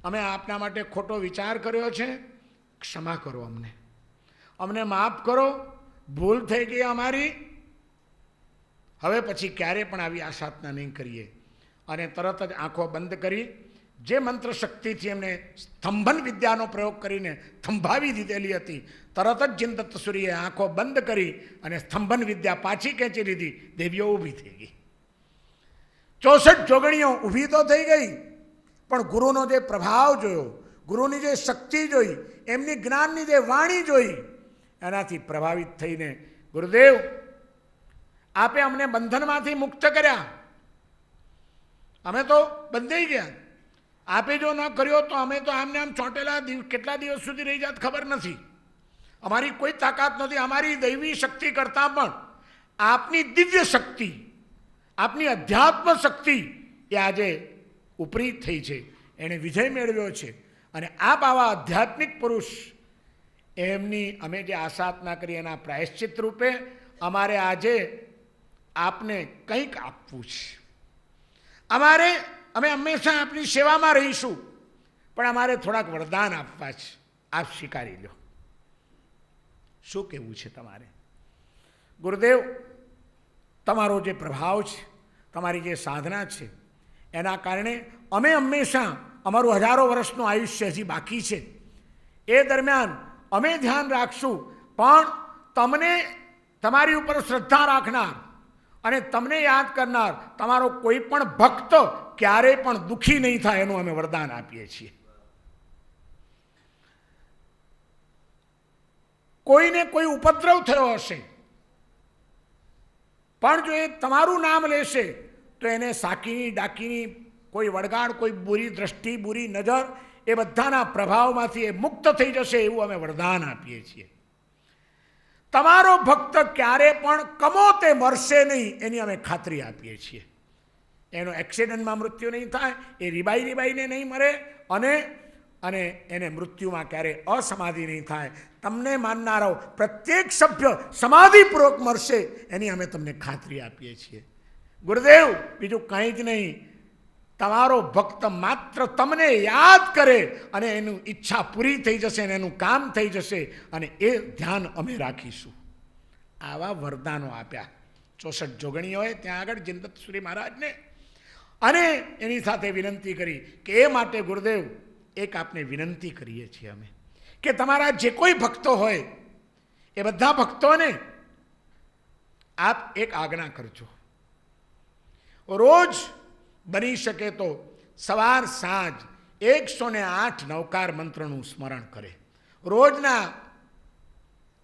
અમે આપના માટે ખોટો વિચાર કર્યો છે, ક્ષમા કરો, અમને માફ કરો, ભૂલ થઈ ગઈ અમારી, હવે પછી ક્યારે પણ આવી આસાધના નહીં કરીએ. અને તરત જ આંખો બંધ કરી જે મંત્ર શક્તિથી એમને સ્તંભન વિદ્યાનો પ્રયોગ કરીને થંભાવી દીધેલી હતી, તરત જ જીનદત્ત સૂરીએ આંખો બંધ કરી અને સ્તંભન વિદ્યા પાછી ખેંચી લીધી. દેવીઓ ઊભી થઈ ગઈ. 64 જોગણીઓ ઊભી તો થઈ ગઈ, પણ ગુરુનો જે પ્રભાવ જોયો, ગુરુની જે શક્તિ જોઈ, એમની જ્ઞાનની જે વાણી જોઈ, એનાથી પ્રભાવિત થઈને, ગુરુદેવ, આપે અમને બંધનમાંથી મુક્ત કર્યા, અમે તો બંધાઈ ગયા. આપે જો ન કર્યો તો અમે તો આમને આમ ચોંટેલા કેટલા દિવસ સુધી રહી જાત ખબર નથી. અમારી કોઈ તાકાત નથી. અમારી દૈવી શક્તિ કરતાં પણ આપની દિવ્ય શક્તિ, આપની અધ્યાત્મ શક્તિ એ આજે ઉપરી થઈ છે, એણે વિજય મેળવ્યો છે. અને આપ આવા આધ્યાત્મિક પુરુષ, એમની અમે જે આસાધના કરી એના પ્રાયશ્ચિત રૂપે અમારે આજે આપને કંઈક આપવું છે. અમે હંમેશા આપની સેવામાં રહીશું, પણ અમારે થોડાક વરદાન આપવા છે, આપ સ્વીકારી લો. શું કહેવું છે તમારે? ગુરુદેવ, તમારો જે પ્રભાવ છે, તમારી જે સાધના છે, એના કારણે અમે હંમેશા, અમારું હજારો વર્ષનું આયુષ્ય હજી બાકી છે, એ દરમિયાન અમે ધ્યાન રાખશું, પણ તમને, તમારી ઉપર શ્રદ્ધા રાખનાર અને તમને યાદ કરનાર તમારો કોઈ પણ ભક્ત ક્યારેય પણ દુઃખી નહીં થાય, એનું અમે વરદાન આપીએ છીએ. કોઈને કોઈ ઉપદ્રવ થયો હશે, પણ જો એ તમારું નામ લેશે તો એને સાકીની ડાકીની કોઈ વળગાડ, કોઈ બુરી દ્રષ્ટિ, બુરી નજર, એ બધાના પ્રભાવમાંથી એ મુક્ત થઈ જશે, એવું અમે વરદાન આપીએ છીએ. તમારો ભક્ત ક્યારે પણ કમોતે મરશે નહીં, એની અમે ખાતરી આપીએ છીએ. એનો એક્સિડન્ટમાં મૃત્યુ નહીં થાય, એ રીબાઈને નહીં મરે, અને એને મૃત્યુમાં ક્યારે અસમાધિ નહીં થાય. તમને માનનારો પ્રત્યેક સભ્ય સમાધિપૂર્વક મરશે, એની અમે તમને ખાતરી આપીએ છીએ. ગુરુદેવ, બીજું કંઈ જ નહીં, તમારો ભક્ત માત્ર તમને યાદ કરે અને એનું ઈચ્છા પૂરી થઈ જશે અને એનું કામ થઈ જશે, અને એ ધ્યાન અમે રાખીશું. આવા વરદાનો આપ્યા 64 જોગણીઓએ ત્યાં આગળ જીનદત્ત સૂરી મહારાજને, અને એની સાથે વિનંતી કરી કે એ માટે ગુરુદેવ, એક આપને વિનંતી કરીએ છીએ અમે કે તમારા જે કોઈ ભક્તો હોય એ બધા ભક્તોને આપ એક આજ્ઞા કરજો. રોજ બની શકે તો સવાર સાંજ 108 નવકાર મંત્રનું સ્મરણ કરે.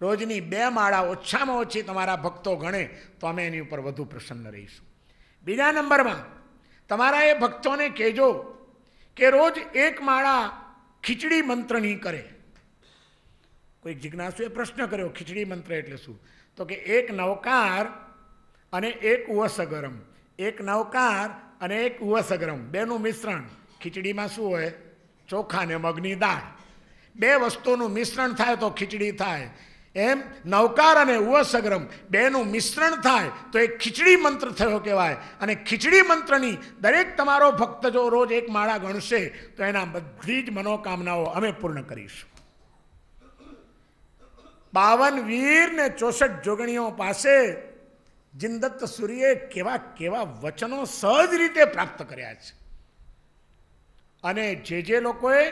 રોજની 2 માળા ઓછામાં ઓછી તમારા ભક્તો ગણે તો અમે એની ઉપર વધુ પ્રસન્ન રહીશું. બીજા નંબરમાં, તમારા એ ભક્તોને કહેજો કે રોજ 1 માળા ખીચડી મંત્રની કરે. કોઈ જિજ્ઞાસુએ પ્રશ્ન કર્યો, ખીચડી મંત્ર એટલે શું? તો કે 1 નવકાર અને 1 ઉવસગરમ, 1 નવકાર અને 1 ઉવસગરમ, બેનું મિશ્રણ. ખીચડીમાં શું હોય? ચોખા ને મગની દાળ, 2 વસ્તુનું મિશ્રણ થાય તો ખીચડી થાય. એમ નવકાર અને ઉવસગરમ બેનું મિશ્રણ થાય તો એ ખીચડી મંત્ર થયો કહેવાય. અને ખીચડી મંત્રની દરેક તમારો ભક્ત જો રોજ 1 માળા ગણશે તો એના બધી જ મનોકામનાઓ અમે પૂર્ણ કરીશું. 52 વીર ને 64 જોગણીઓ પાસે જીનદત્ત સૂરીએ કેવા કેવા વચનો સહજ રીતે પ્રાપ્ત કર્યા છે. અને જે લોકોએ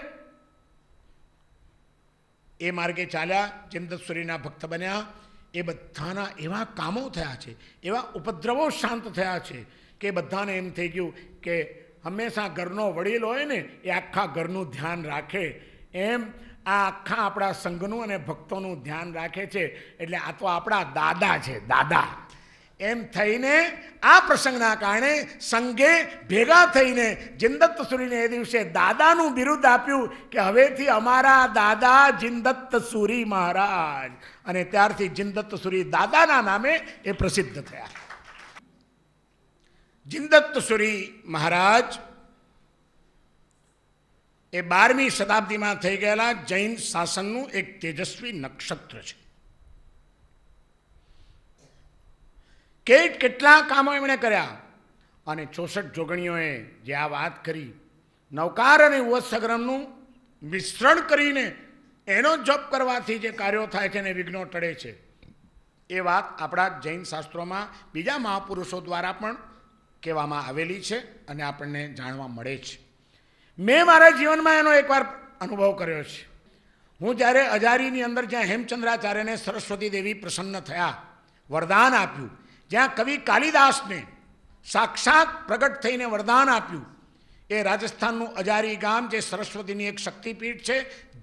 એ માર્ગે ચાલ્યા, જીનદત્ત સૂરીના ભક્ત બન્યા, એ બધાના એવા કામો થયા છે, એવા ઉપદ્રવો શાંત થયા છે કે બધાને એમ થઈ ગયું કે હંમેશા ઘરનો વડીલ હોય ને એ આખા ઘરનું ધ્યાન રાખે, એમ આ આખા આપણા સંઘનું અને ભક્તોનું ધ્યાન રાખે છે. એટલે આ તો આપણા દાદા છે, દાદા. એમ થઈને આ પ્રસંગના કારણે સંઘે ભેગા થઈને જિનદત્ત સુરીને એ દિવસે દાદાનું બિરુદ આપ્યું કે હવેથી અમારા દાદા જિનદત્ત સુરી મહારાજ. અને ત્યારથી જિનદત્ત સુરી દાદાના નામે એ પ્રસિદ્ધ થયા. જિનદત્ત સુરી મહારાજ એ 12મી શતાબ્દીમાં થઈ ગયેલા જૈન શાસનનું એક તેજસ્વી નક્ષત્ર છે. કેટલા કામો એમણે કર્યા. અને 64 જોગણીઓએ જે આ વાત કરી, નવકાર અને ઉવત્સગ્રમનું મિશ્રણ કરીને એનો જપ કરવાથી જે કાર્યો થાય છે અને વિઘ્નો ટળે છે, એ વાત આપણા જૈન શાસ્ત્રોમાં બીજા મહાપુરુષો દ્વારા પણ કહેવામાં આવેલી છે અને આપણને જાણવા મળે છે. મેં મારા જીવનમાં એનો એકવાર અનુભવ કર્યો છે. હું જ્યારે અજારીની અંદર જ્યાં હેમચંદ્રાચાર્યને સરસ્વતી દેવી પ્રસન્ન થયા, વરદાન આપ્યું, જ્યાં કવિ કાલિદાસને સાક્ષાત પ્રગટ થઈને વરદાન આપ્યું, એ રાજસ્થાનનું અજારી ગામ જે સરસ્વતીની એક શક્તિપીઠ છે,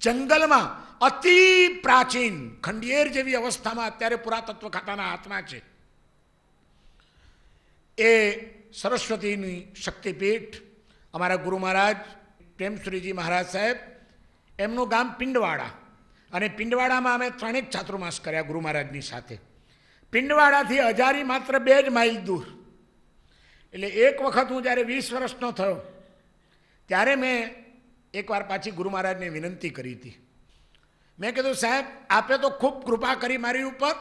જંગલમાં અતિ પ્રાચીન ખંડિયેર જેવી અવસ્થામાં અત્યારે પુરાતત્વ ખાતાના હાથમાં છે, એ સરસ્વતીની શક્તિપીઠ અમારા ગુરુ મહારાજ પ્રેમસુરીજી મહારાજ સાહેબ, એમનું ગામ પિંડવાડા. અને પિંડવાડામાં અમે 3 ચાતુર્માસ કર્યા ગુરુ મહારાજની સાથે. પિંડવાડાથી અજારી માત્ર 2 જ માઇલ દૂર. એટલે એક વખત હું જ્યારે 20 વર્ષનો થયો ત્યારે મેં એકવાર પાછી ગુરુ મહારાજને વિનંતી કરી હતી. મેં કીધું, સાહેબ આપે તો ખૂબ કૃપા કરી મારી ઉપર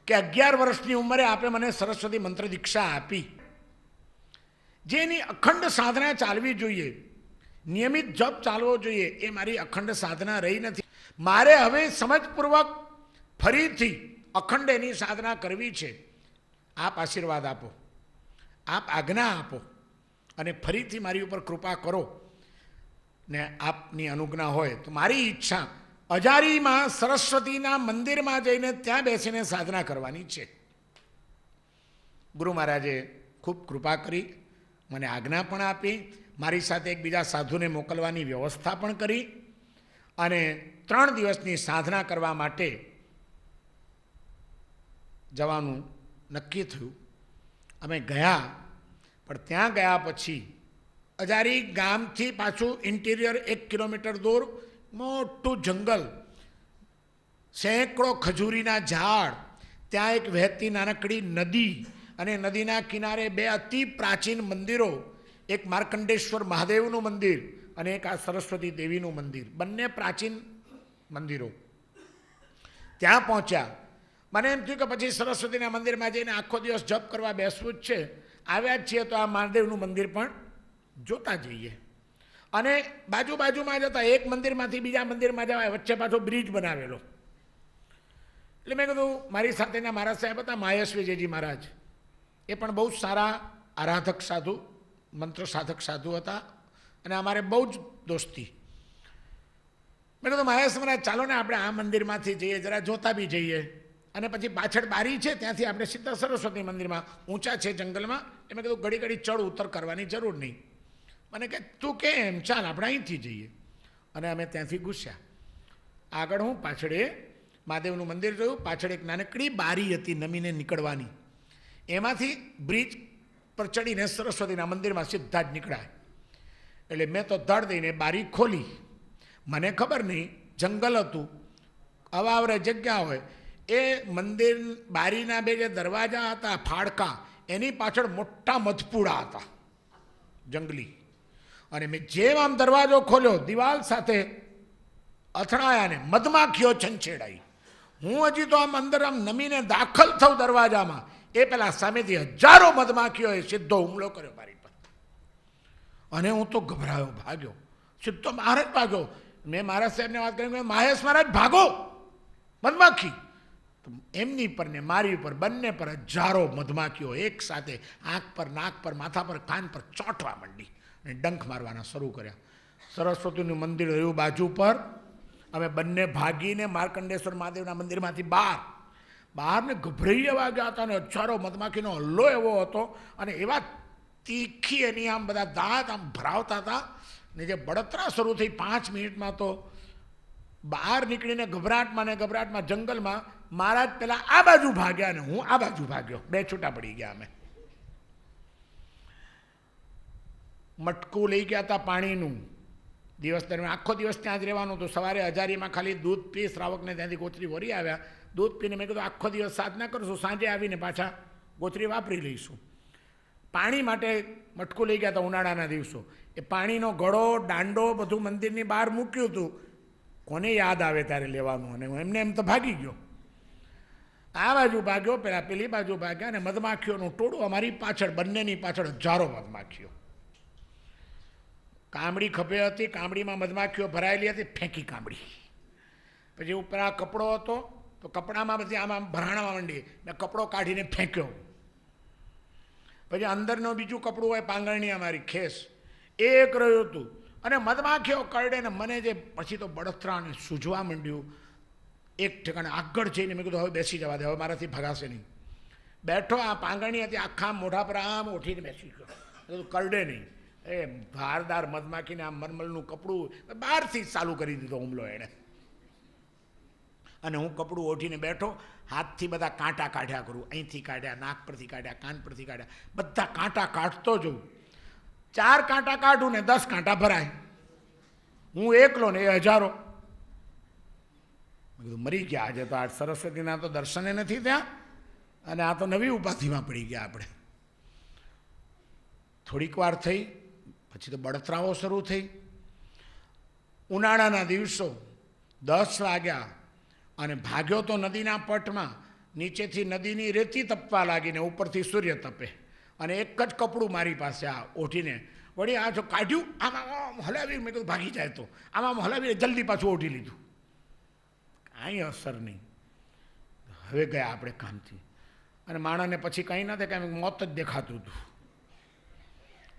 કે 11 વર્ષની ઉંમરે આપે મને સરસ્વતી મંત્ર દીક્ષા આપી. જેની અખંડ સાધના ચાલવી જોઈએ, નિયમિત જપ ચાલવો જોઈએ, એ મારી અખંડ સાધના રહી નથી. મારે હવે સમજપૂર્વક ફરીથી અખંડ એની સાધના કરવી છે. આપ આશીર્વાદ આપો, આપ આજ્ઞા આપો અને ફરીથી મારી ઉપર કૃપા કરો ને આપની અનુજ્ઞા હોય તો મારી ઈચ્છા અજારીમાં સરસ્વતીના મંદિરમાં જઈને ત્યાં બેસીને સાધના કરવાની છે. ગુરુ મહારાજે ખૂબ કૃપા કરી, મને આજ્ઞા પણ આપી, મારી સાથે એક બીજા સાધુને મોકલવાની વ્યવસ્થા પણ કરી અને 3 દિવસની સાધના કરવા માટે જવાનું નક્કી થયું. અમે ગયા, પણ ત્યાં ગયા પછી અજારી ગામથી પાછું ઇન્ટિરિયર 1 કિલોમીટર દૂર મોટું જંગલ, સેંકડો ખજૂરીના ઝાડ, ત્યાં એક વહેતી નાનકડી નદી અને નદીના કિનારે 2 અતિ પ્રાચીન મંદિરો, એક માર્કંડેશ્વર મહાદેવનું મંદિર અને એક આ સરસ્વતી દેવીનું મંદિર, બંને પ્રાચીન મંદિરો. ત્યાં પહોંચ્યા. મને એમ થયું કે પછી સરસ્વતીના મંદિરમાં જઈને આખો દિવસ જપ કરવા બેસવું જ છે, આવ્યા જ છીએ તો આ મહાદેવનું મંદિર પણ જોતા જઈએ. અને બાજુમાં જતા એક મંદિરમાંથી બીજા મંદિરમાં જવાય, વચ્ચે પાછો બ્રિજ બનાવેલો. એટલે મેં કીધું, મારી સાથેના મારા સાહેબ હતા માયસ વિજયજી મહારાજ, એ પણ બહુ સારા આરાધક સાધુ, મંત્ર સાધક સાધુ હતા અને અમારે બહુ જ દોસ્તી. મેં કીધું, માયસ મહારાજ ચાલો ને આપણે આ મંદિરમાંથી જઈએ, જરા જોતા બી જઈએ અને પછી પાછળ બારી છે ત્યાંથી આપણે સીધા સરસ્વતી મંદિરમાં, ઊંચા છે જંગલમાં. એ મેં કીધું ઘડી ચડ ઉતર કરવાની જરૂર નહીં. મને કહે તું કેમ, ચાલ આપણે અહીંથી જઈએ. અને અમે ત્યાંથી ઘૂસ્યા. આગળ હું પાછળ એ મહાદેવનું મંદિર જોયું, પાછળ એક નાનકડી બારી હતી નમીને નીકળવાની, એમાંથી બ્રિજ પર ચડીને સરસ્વતીના મંદિરમાં સીધા જ નીકળાય. એટલે મેં તો ધડ દઈને બારી ખોલી. મને ખબર નહીં, જંગલ હતું, અવાવરે જગ્યા હોય. એ મંદિર બારીના 2 જે દરવાજા હતા ફાળકા, એની પાછળ મોટા મધપુડા હતા જંગલી. અને મેં જેમ આમ દરવાજો ખોલ્યો, દિવાલ સાથે અથડાયા ને મધમાખીઓ છંછેડાઈ. હું હજી તો આમ અંદર આમ નમીને દાખલ થઉં દરવાજામાં, એ પેલા સામેથી હજારો મધમાખીઓએ સીધો હુમલો કર્યો મારી પર. અને હું તો ગભરાયો, ભાગ્યો, સીધો બહાર જ ભાગ્યો. મેં મારા સાહેબને વાત કરી, મહેશ મહારાજ ભાગો, મધમાખી. એમની પર ને મારી ઉપર, બંને પર હજારો મધમાખીઓ એક સાથે આંખ પર, નાક પર, માથા પર, કાન પર ચોંટવા માંડી અને ડંખ મારવાના શરૂ કર્યા. સરસ્વતીનું મંદિર રહ્યું બાજુ પર. અમે બંને ભાગીને માર્કંડેશ્વર મહાદેવના મંદિરમાંથી બહાર બહારને ગભરાઈ એવા ગયા હતા અને હજારો મધમાખીનો હલ્લો એવો હતો અને એવા તીખી એની આમ બધા દાંત આમ ભરાવતા હતા ને જે બળતરા શરૂ થઈ 5 મિનિટમાં તો બહાર નીકળીને ગભરાટમાં ને ગભરાટમાં જંગલમાં મહારાજ પેલા આ બાજુ ભાગ્યા ને હું આ બાજુ ભાગ્યો, 2 છૂટા પડી ગયા અમે. મટકું લઈ ગયા હતા પાણીનું, દિવસ દરમિયાન આખો દિવસ ત્યાં જ રહેવાનું હતું. સવારે હજારીમાં ખાલી દૂધ પી, શ્રાવકને ત્યાંથી ગોચરી વળી આવ્યા, દૂધ પીને મેં કીધું આખો દિવસ સાધના કરશું, સાંજે આવીને પાછા ગોચરી વાપરી લઈશું. પાણી માટે મટકું લઈ ગયા હતા ઉનાળાના દિવસો. એ પાણીનો ઘડો દાંડો બધું મંદિરની બહાર મૂક્યું હતું. કોને યાદ આવે ત્યારે લેવાનું, અને હું એમને એમ તો ભાગી ગયો. આ બાજુ ભાગ્યો, પેલા પેલી બાજુ ભાગ્યા, અને મધમાખીઓનું ટોળું અમારી પાછળ, બંનેની પાછળ હજારો મધમાખીઓ. કામડી ખભે હતી, કામડીમાં મધમાખીઓ ભરાયેલી હતી, ફેંકી કામડી. પછી ઉપર આ કપડો હતો તો કપડામાં બધી આમ ભરાણવા માંડી, મેં કપડો કાઢીને ફેંક્યો. પછી અંદરનું બીજું કપડું હોય પાંગળની અમારી ખેસ, એ એક રહ્યું હતું. અને મધમાખીઓ કરડે ને મને જે પછી તો બળતરા અને સૂઝવા માંડ્યું. એક ઠેકાણે આગળ જઈને મેં કીધું હવે બેસી જવા દે, હવે મારાથી ભગાશે નહીં. બેઠો, આ પાંગણી હતી, આખા મોઢા પર આમ ઉઠીને બેસી ગયો, કરડે નહીં. એ ધારદાર મધમાખીને આમ મલમલનું કપડું બહારથી ચાલુ કરી દીધો હુમલો એણે. અને હું કપડું ઓઢીને બેઠો, હાથથી બધા કાંટા કાઢ્યા કરું, અહીંથી કાઢ્યા, નાક પરથી કાઢ્યા, કાન પરથી કાઢ્યા, બધા કાંટા કાઢતો જઉં. 4 કાંટા કાઢું ને 10 કાંટા ભરાય. હું એકલો ને એ હજારો. મેં કીધું મરી ગયા આજે તો. આ સરસ્વતીના તો દર્શને નથી ત્યાં, અને આ તો નવી ઉપાધિમાં પડી ગયા આપણે. થોડીક વાર થઈ પછી તો બળતરાઓ શરૂ થઈ. ઉનાળાના દિવસો 10 વાગ્યા અને ભાગ્યો તો નદીના પટમાં. નીચેથી નદીની રેતી તપવા લાગીને ઉપરથી સૂર્ય તપે, અને એક જ કપડું મારી પાસે આ ઓઢીને વળી આ જો કાઢ્યું, આમ હલાવી, મેં કીધું ભાગી જાય તો આમ હલાવીને જલ્દી પાછું ઓઢી લીધું. કાંઈ અસર નહીં. હવે ગયા આપણે કામથી. અને માણસને પછી કંઈ ના થાય, કાંઈ મોત જ દેખાતું હતું.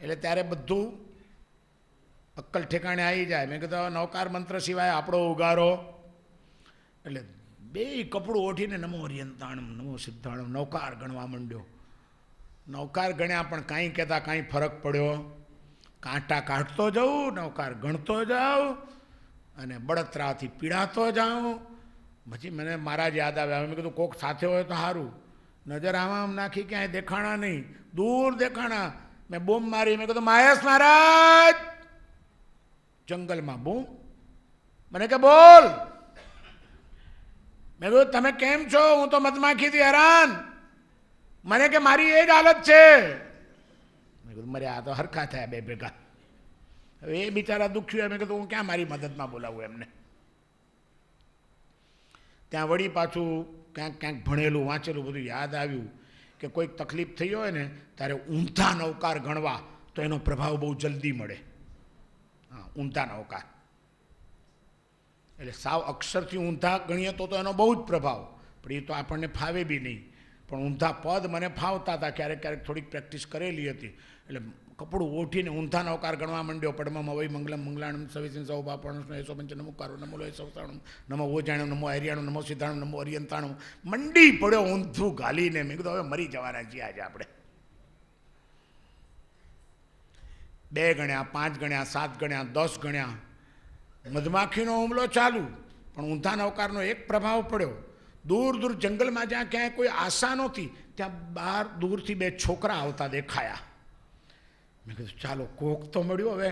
એટલે ત્યારે બધું અક્કલ ઠેકાણે આવી જાય. મેં કીધું નવકાર મંત્ર સિવાય આપણો ઉગારો. એટલે 2 કપડું ઓઢીને નમો અરિયંતાણમ નમો સિદ્ધાણમ નવકાર ગણવા માંડ્યો. નવકાર ગણ્યા પણ કાંઈ કહેતા કાંઈ ફરક પડ્યો. કાંટા કાઢતો જાઉં, નવકાર ગણતો જાઉં, અને બળતરાથી પીડાતો જાઉં. પછી મને મારા જ યાદ આવ્યા. મેં કીધું કોક સાથે હોય તો સારું. નજર આમ નાખી, ક્યાંય દેખાણા નહીં, દૂર દેખાણા. મેં બૂમ મારી, મેં કીધું મહેશ મહારાજ. જંગલમાં બૂમ. મને કે બોલ. મેં કીધું તમે કેમ છો? હું તો મધમાખીથી હેરાન. મને કે મારી એ જ હાલત છે. મેં કીધું મરે આ તો હરખા થયા 2 ભેગા. હવે એ બિચારા દુઃખી હોય. મેં કીધું હું ક્યાં મારી મદદમાં બોલાવું એમને. ત્યાં વળી પાછું ક્યાંક ક્યાંક ભણેલું વાંચેલું બધું યાદ આવ્યું કે કોઈક તકલીફ થઈ હોય ને ત્યારે ઊંધા નવકાર ગણવા તો એનો પ્રભાવ બહુ જલ્દી મળે. હા, ઊંધા નવકાર એટલે સાવ અક્ષરથી ઊંધા ગણીએ તો એનો બહુ જ પ્રભાવ, પણ એ તો આપણને ફાવે બી નહીં. પણ ઊંધા પદ મને ફાવતા હતા, ક્યારેક ક્યારેક થોડીક પ્રેક્ટિસ કરેલી હતી. એટલે કપડું ઓઠીને ઊંધા નવકાર ગણવા માંડ્યો. પડમાં વૈ મંગલમ મંગલાણમ સવિસિન સૌ બાપણમ એસો પંચ નમો કારો નમો લો સૌતાણમ નમો ઓજાણમ નમો હરિયાણું નમો સિદ્ધાણું નમો અરિયંતાણું. મંડી પડ્યો ઊંધું ગાલીને. મેં કીધું હવે મરી જવાના છીએ આજે આપણે. 2 ગણ્યા, 5 ગણ્યા, 7 ગણ્યા, 10 ગણ્યા. મધમાખીનો હુમલો ચાલુ, પણ ઊંધા નવકારનો એક પ્રભાવ પડ્યો. દૂર દૂર જંગલમાં જ્યાં ક્યાંય કોઈ આશા નહોતી ત્યાં બહાર દૂરથી 2 છોકરા આવતા દેખાયા. મેં કીધું ચાલો કોક તો મળ્યું. હવે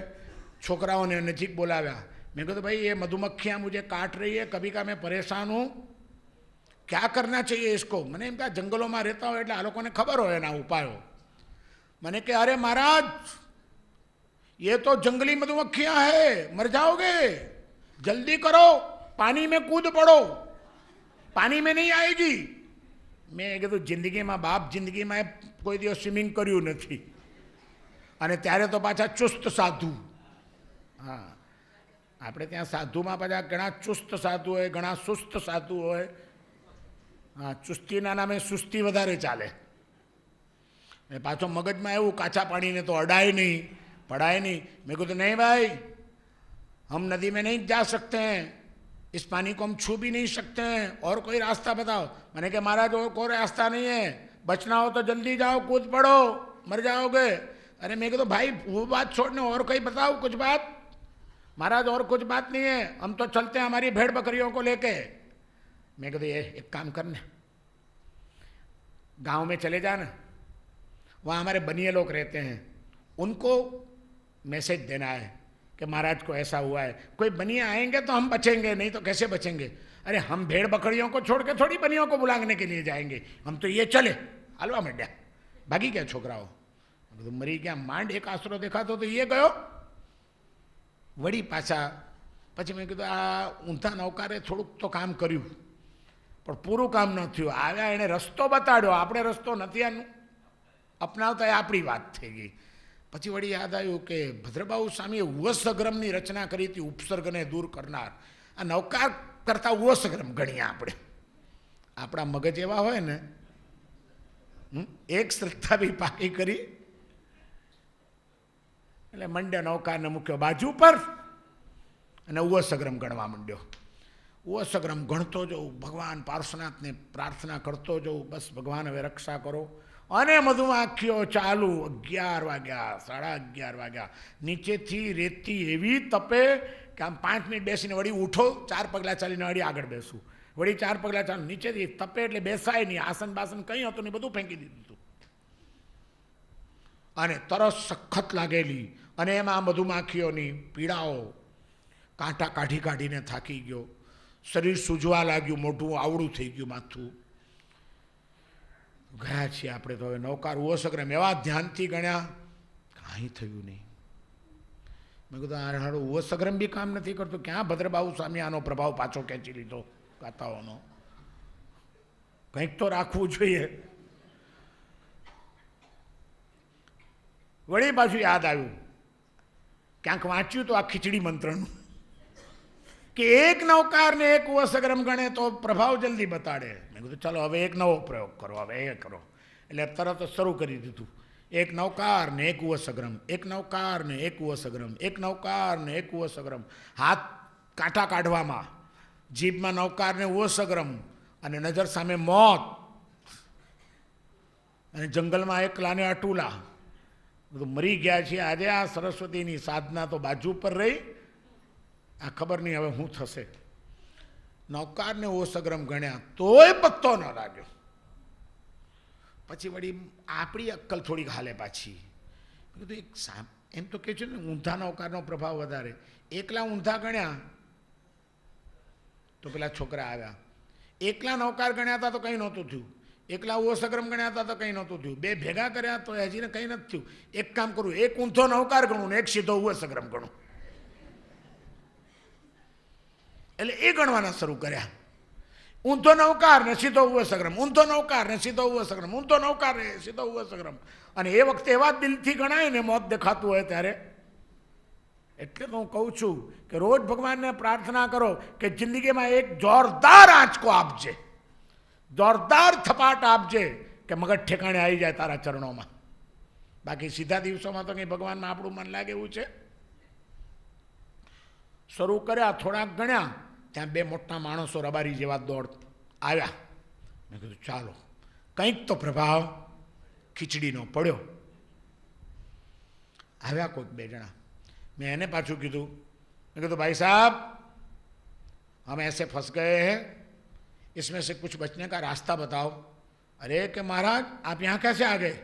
છોકરાઓને નજીક બોલાવ્યા. મેં કીધું ભાઈ ये मधुमक्खियाँ मुझे काट रही है, कभी का मैं परेशान हूँ, क्या करना चाहिए इसको. મને એમ કે જંગલોમાં રહેતા હોય એટલે આ લોકોને ખબર હોય એના ઉપાયો. મને કે અરે महाराज ये तो जंगली मधुमक्खियाँ है, मर जाओगे, जल्दी करो, पानी में कूद पड़ो, पानी में नहीं आएगी. મેં કીધું જિંદગીમાં બાપ જિંદગીમાં કોઈ દિવસ સ્વિમિંગ કર્યું નથી, અને ત્યારે તો પાછા ચુસ્ત સાધુ. હા, આપણે ત્યાં સાધુમાં પાછા ઘણા ચુસ્ત સાધુ હોય, ઘણા સુસ્ત સાધુ હોય. હા, ચુસ્તીના નામે સુસ્તી વધારે ચાલે. ને પાછો મગજમાં એવું કાચા પાણીને તો અડાય નહીં, પડાય નહીં. મેં કીધું નહીં ભાઈ, हम नदी में नहीं जा सकते हैं, इस पानी को हम छू भी नहीं सकते हैं, और कोई रास्ता बताओ। मैंने कहा महाराज और कोई रास्ता नहीं है, बचना हो तो जल्दी जाओ, कूद पड़ो, मर जाओगे। अरे मैं कहा तो भाई वो बात छोड़ने और कोई बताओ कुछ बात। महाराज और कुछ बात नहीं है, हम तो चलते हैं हमारी भेड़ बकरियों को लेके। मैं कहते ये एक काम करना, गांव में चले जाना, वहाँ हमारे बनिए लोग रहते हैं, उनको मैसेज देना है कि महाराज को ऐसा हुआ है। कोई बनिए आएंगे तो हम बचेंगे, नहीं तो कैसे बचेंगे। अरे हम भेड़ बकरियों को छोड़ के थोड़ी बनियों को बुलाने के लिए जाएंगे, हम तो ये चले हलवा मंड्या भागी क्या छोकरा हो, तो मरी क्या માંડ એક આશરો દેખાતો તો એ ગયો વળી પાછા। પછી મેં કીધું આ ઊંધા નૌકારે થોડુંક તો કામ કર્યું પણ પૂરું કામ ન થયું। આવ્યા એણે રસ્તો બતાડ્યો, આપણે રસ્તો નથી આનું અપનાવતા, એ આપણી વાત થઈ ગઈ। પછી વળી યાદ આવ્યું કે ભદ્રબાહુ સ્વામીએ ઉવસગ્રમની રચના કરી હતી, ઉપસર્ગને દૂર કરનાર। આ નૌકાર કરતાં ઉવસગ્રમ ગણીએ આપણે, આપણા મગજ એવા હોય ને, એક શ્રદ્ધા બી પાકી કરી એટલે મંડ્યો નૌકારને મૂક્યો બાજુ પર અને ઉવસગ્રમ ગણવા માંડ્યો। ઉવસગ્રમ ગણતો જવું, ભગવાન પાર્શ્વનાથને પ્રાર્થના કરતો જવું, બસ ભગવાન હવે રક્ષા કરો। અને મધુમાખીઓ ચાલુ, 11 વાગ્યા, 11:30 વાગ્યા, નીચેથી રેતી એવી તપે કે આમ 5 મિનિટ બેસીને વળી ઉઠો, 4 પગલાં ચાલીને વળી આગળ બેસું, વળી 4 પગલાં ચાલુ, નીચેથી તપે એટલે બેસાય નહીં, આસન બાસન કંઈ હતું નહીં, બધું ફેંકી દીધું હતું। અને તરસ સખત લાગેલી, અને એમાં મધુમાખીઓની પીડાઓ, કાંટા કાઢી કાઢીને થાકી ગયો, શરીર સૂજવા લાગ્યું, મોઢું આવડું થઈ ગયું, માથું। ગયા છીએ આપણે તો હવે નૌકાર ઉવસગ્રમ એવા ધ્યાનથી ગણ્યા, કાંઈ થયું નહીં। મેં કીધું આ હાડું ઉવસગ્રમ બી કામ નથી કરતું, ક્યાં ભદ્રબાહુ સ્વામી આનો પ્રભાવ પાછો ખેંચી લીધો ગાતાઓનો, કંઈક તો રાખવું જોઈએ। વળી પાછું યાદ આવ્યું, ક્યાંક વાંચ્યું તો આ ખીચડી મંત્રનું કે એક નૌકાર ને એક ઉવસગ્રમ ગણે તો પ્રભાવ જલ્દી બતાડે। મેં કીધું ચાલો હવે એક નવો પ્રયોગ કરો, હવે એ કરો। એટલે તરત જ શરૂ કરી દીધું, એક નૌકાર ને એક ઉવસગ્રમ, એક નૌકાર ને એક ઉવસગ્રમ, એક નૌકાર ને એક ઉવસગ્રમ। હાથ કાંટા કાઢવામાં, જીભમાં નૌકાર ને ઉવસગ્રમ, અને નજર સામે મોત, અને જંગલમાં એકલાને અટુલા, બધું મરી ગયા છીએ। આજે આ સરસ્વતીની સાધના તો બાજુ પર રહી, આ ખબર નહીં હવે શું થશે। નૌકારને ઉવસગ્રમ ગણ્યા તોય પત્તો ન લાગ્યો। પછી વળી આપણી અક્કલ થોડીક હાલે પાછી, કીધું એક એમ તો કહે છે ને ઊંધા નૌકારનો પ્રભાવ વધારે। એકલા ઊંધા ગણ્યા તો પેલા છોકરા આવ્યા, એકલા નૌકાર ગણ્યા હતા તો કંઈ નહોતું થયું, એકલા ઉવસગ્રમ ગણ્યા હતા તો કંઈ નહોતું થયું, બે ભેગા કર્યા તો હજીને કંઈ નથી થયું। એક કામ કરું, એક ઊંધો નૌકાર ગણું ને એક સીધો ઉવસગ્રમ ગણું, એટલે એ ગણવાના શરૂ કર્યા। ઊંધો નૌકાર ને સીધો ઉવસગ્રમ, ઊંધો નૌકાર ને સીધો ઉવસગ્રમ, ઊંધો નૌકાર ને સીધો ઉવસગ્રમ। અને એ વખતે એવા દિલથી ગણાય ને મોત દેખાતું હોય ત્યારે। એટલે તો હું કહું છું કે રોજ ભગવાનને પ્રાર્થના કરો કે જિંદગીમાં એક જોરદાર આંચકો આપજે, જોરદાર થપાટ આપજે કે મગજ ઠેકાણે આવી જાય તારા ચરણોમાં। બાકી સીધા દિવસોમાં તો કંઈ ભગવાનમાં આપણું મન લાગે એવું છે। શરૂ કર્યા, થોડાક ગણ્યા, ત્યાં બે મોટા માણસો રબારી જેવા દોડ આવ્યા। મેં કીધું ચાલો કંઈક તો પ્રભાવ ખીચડીનો પડ્યો। આવ્યા કોઈક બે જણા, मैं એને પાછું કીધું, मैं कहा भाई साहब हम ऐसे फंस गए हैं, इसमें से कुछ बचने का रास्ता बताओ। अरे कि महाराज आप यहाँ कैसे आ गए,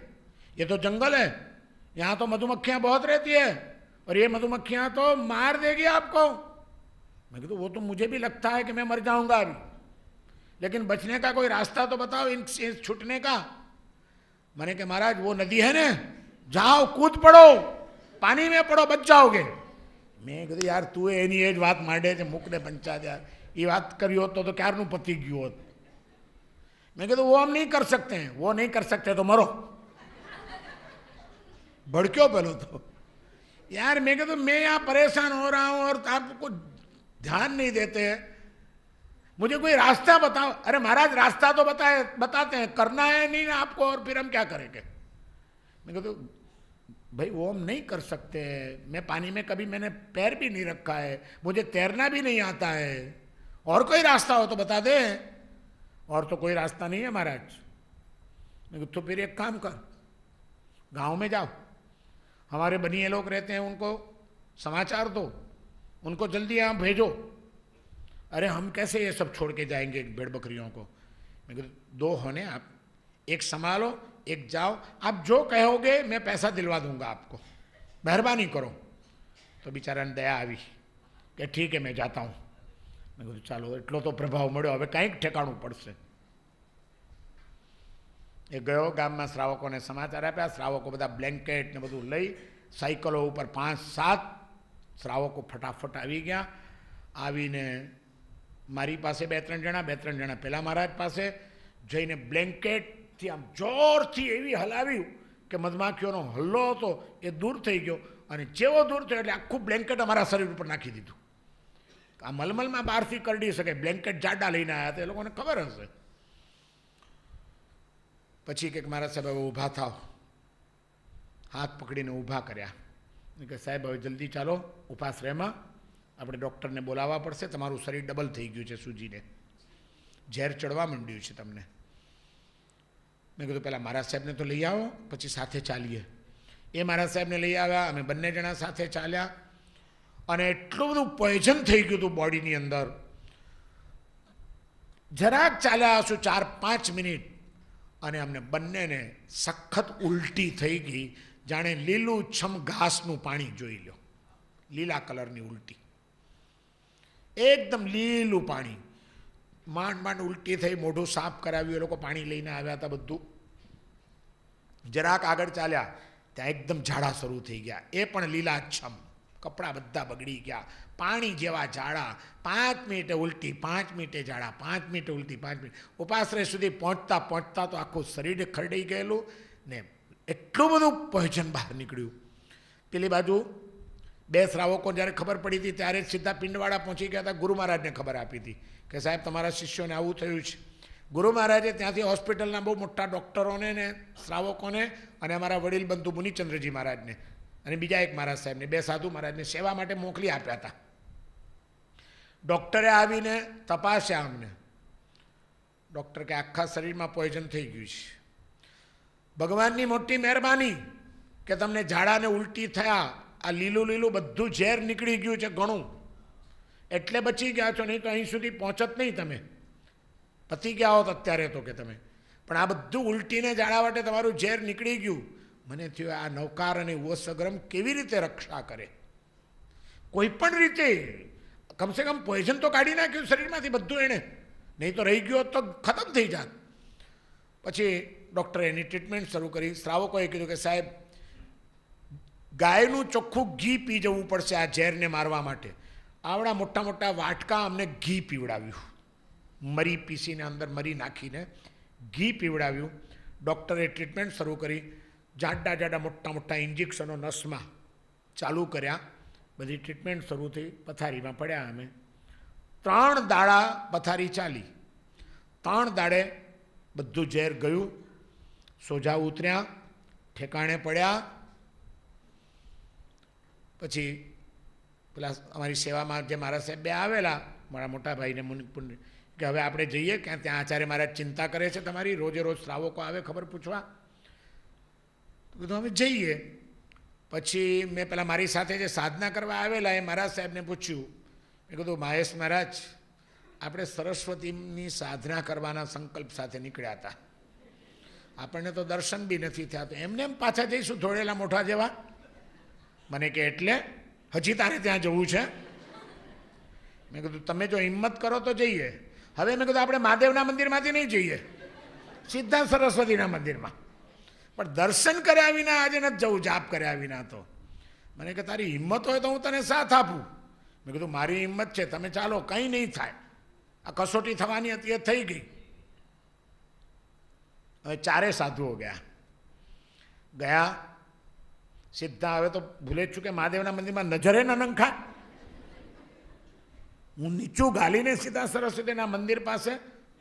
ये तो जंगल है, यहाँ तो मधुमक्खियाँ बहुत रहती है और ये मधुमक्खियाँ तो मार देगी आपको। मैं कहा वो तो मुझे भी लगता है कि मैं मर जाऊँगा अभी, लेकिन बचने का कोई रास्ता तो बताओ इनसे छूटने का। मैंने कहा महाराज वो नदी है ना, जाओ कूद पड़ो, पानी में पड़ो, बच जाओगे। मैं कही यार तू एनी एज बात मांडे છે મૂકને પંચાયત यार, ये बात करी होत तो क्यारનું पति गયું होत। मैं कहता वो हम नहीं कर सकते हैं, वो नहीं कर सकते तो मरो। भड़क्यो पहलो तो यार, मैं कहता मैं यहाँ परेशान हो रहा हूँ और आपको ध्यान नहीं देते हैं, मुझे कोई रास्ता बताओ। अरे महाराज रास्ता तो बताते हैं, करना है नहीं ना आपको, और फिर हम क्या करेंगे। मैं कहता भाई वो हम नहीं कर सकते, मैं पानी में कभी मैंने पैर भी नहीं रखा है, मुझे तैरना भी नहीं आता है, और कोई रास्ता हो तो बता दे। और तो कोई रास्ता नहीं है महाराज। मैं तो फिर एक काम कर, गांव में जाओ, हमारे बनिए लोग रहते हैं, उनको समाचार दो, उनको जल्दी यहाँ भेजो। अरे हम कैसे ये सब छोड़ के जाएंगे भेड़ बकरियों को। मैं कहता दो होने आप, एक संभालो एक जाओ, आप जो कहोगे मैं पैसा दिलवा दूंगा आपको, मेहरबानी करो। तो बेचारा ने दया આવી કે ઠીક है मैं जाता हूँ। મેં કીધું ચાલો એટલો તો પ્રભાવ મળ્યો, હવે કંઈક ઠેકાણું પડશે। એ ગયો ગામમાં, શ્રાવકોને સમાચાર આપ્યા, શ્રાવકો બધા બ્લેન્કેટ ને બધું લઈ સાયકલો ઉપર 5-7 શ્રાવકો ફટાફટ આવી ગયા। આવીને મારી પાસે 2-3 જણા, 2-3 જણા પેલા મહારાજ પાસે જઈને બ્લેન્કેટથી આમ જોરથી એવી હલાવ્યું કે મધમાખીઓનો હલ્લો હતો એ દૂર થઈ ગયો, અને જેવો દૂર થયો એટલે આખું બ્લેન્કેટ અમારા શરીર ઉપર નાખી દીધું। આ મલમલમાં બહારથી કરડી શકે, બ્લેન્કેટ જાડા લઈને આવ્યા હતા, એ લોકોને ખબર હશે। પછી કે મારા સાહેબ હવે ઊભા થાવ, હાથ પકડીને ઊભા કર્યા કે સાહેબ હવે જલ્દી ચાલો ઉપાશ્રયમાં, આપણે ડૉક્ટરને બોલાવવા પડશે, તમારું શરીર ડબલ થઈ ગયું છે સૂજીને, ઝેર ચડવા માંડ્યું છે તમને। મેં કીધું પહેલાં મહારાજ સાહેબને તો લઈ આવો, પછી સાથે ચાલીએ। એ મહારાજ સાહેબને લઈ આવ્યા, અમે બંને જણા સાથે ચાલ્યા, અને એટલું બધું પોઈઝન થઈ ગયું હતું બોડીની અંદર। જરાક ચાલ્યા હશું 4-5 મિનિટ, અને અમને બંનેને સખત ઉલટી થઈ ગઈ, જાણે લીલું છમ ઘાસનું પાણી જોઈ લો, લીલા કલરની ઉલટી, એકદમ લીલું પાણી। માંડ માંડ ઉલટી થઈ, મોઢું સાફ કરાવ્યું, એ લોકો પાણી લઈને આવ્યા હતા બધું। જરાક આગળ ચાલ્યા ત્યાં એકદમ ઝાડા શરૂ થઈ ગયા, એ પણ લીલા છમ, કપડાં બધા બગડી ગયા, પાણી જેવા ઝાડા, 5 મિનિટે ઉલટી, 5 મિનિટે ઝાડા, 5 મિનિટે ઉલટી, 5 મિનિટ। ઉપાશ્રય સુધી પહોંચતા પહોંચતા તો આખું શરીર ખરડાઈ ગયેલું ને એટલું બધું પોઈઝન બહાર નીકળ્યું। પેલી બાજુ 2 શ્રાવકો જ્યારે ખબર પડી હતી ત્યારે જ સીધા પિંડવાડા પહોંચી ગયા હતા, ગુરુ મહારાજને ખબર આપી હતી કે સાહેબ તમારા શિષ્યોને આવું થયું છે। ગુરુ મહારાજે ત્યાંથી હોસ્પિટલના બહુ મોટા ડૉક્ટરોને ને શ્રાવકોને અને અમારા વડીલ બંધુ મુનિચંદ્રજી મહારાજને અને બીજા એક મહારાજ સાહેબને, 2 સાધુ મહારાજને સેવા માટે મોકલી આપ્યા હતા। ડૉક્ટરે આવીને તપાસ્યા અમને, ડૉક્ટર કે આખા શરીરમાં પોઈઝન થઈ ગયું છે, ભગવાનની મોટી મહેરબાની કે તમને ઝાડાને ઉલટી થયા, આ લીલું લીલું બધું ઝેર નીકળી ગયું છે ઘણું, એટલે બચી ગયા છો, નહીં તો અહીં સુધી પહોંચત નહીં, તમે પતી ગયા હોત અત્યારે તો કે તમે, પણ આ બધું ઉલટીને ઝાડા માટે તમારું ઝેર નીકળી ગયું। મને થયું આ નવકાર અને ઉત્સગ્રમ કેવી રીતે રક્ષા કરે, કોઈ પણ રીતે કમસે કમ પોઈઝન તો કાઢી નાખ્યું શરીરમાંથી બધું એણે, નહીં તો રહી ગયો તો ખતમ થઈ જાત। પછી ડૉક્ટરે એની ટ્રીટમેન્ટ શરૂ કરી। શ્રાવકોએ કીધું કે સાહેબ ગાયનું ચોખ્ખું ઘી પી જવું પડશે આ ઝેરને મારવા માટે। આવડા મોટા મોટા વાટકા અમને ઘી પીવડાવ્યું, મરી પીસીને અંદર મરી નાખીને ઘી પીવડાવ્યું। ડૉક્ટરે ટ્રીટમેન્ટ શરૂ કરી, જાડા જાડા મોટા મોટા ઇન્જેક્શનો નસમાં ચાલુ કર્યા, બધી ટ્રીટમેન્ટ શરૂ થઈ। પથારીમાં પડ્યા અમે, 3 દાડા પથારી ચાલી, 3 દાડે બધું ઝેર ગયું, સોજા ઉતર્યા, ઠેકાણે પડ્યા। પછી પેલા અમારી સેવામાં જે મારા સાહેબ 2 આવેલા, મારા મોટા ભાઈને મુનિ કે હવે આપણે જઈએ ક્યાં, ત્યાં આચાર્ય મહારાજ ચિંતા કરે છે તમારી, રોજે રોજ શ્રાવકો આવે ખબર પૂછવા, કીધું અમે જઈએ। પછી મેં પેલા મારી સાથે જે સાધના કરવા આવેલા એ મહારાજ સાહેબને પૂછ્યું, મેં કીધું મહેશ મહારાજ આપણે સરસ્વતીની સાધના કરવાના સંકલ્પ સાથે નીકળ્યા હતા, આપણને તો દર્શન બી નથી થયા, તો એમને એમ પાછા જઈશું ધોળેલા મોઢા જેવા? મને કે એટલે હજી તારે ત્યાં જવું છે? મેં કીધું તમે જો હિંમત કરો તો જઈએ। હવે મેં કીધું આપણે મહાદેવના મંદિરમાંથી નહીં જઈએ, સીધા સરસ્વતીના મંદિરમાં, પણ દર્શન કર્યા વિના આજે નથી જવું, જાપ કર્યા વિના તો। મને કે તારી હિંમત હોય તો હું તને સાથ આપું। મેં કીધું મારી હિંમત છે, તમે ચાલો, કંઈ નહીં થાય, આ કસોટી થવાની હતી એ થઈ ગઈ। હવે 4 સાધુઓ ગયા, સીધા હવે તો ભૂલે જ છું કે મહાદેવના મંદિરમાં નજરે ન નંખા, હું નીચું ગાલીને સીધા સરસ્વતીના મંદિર પાસે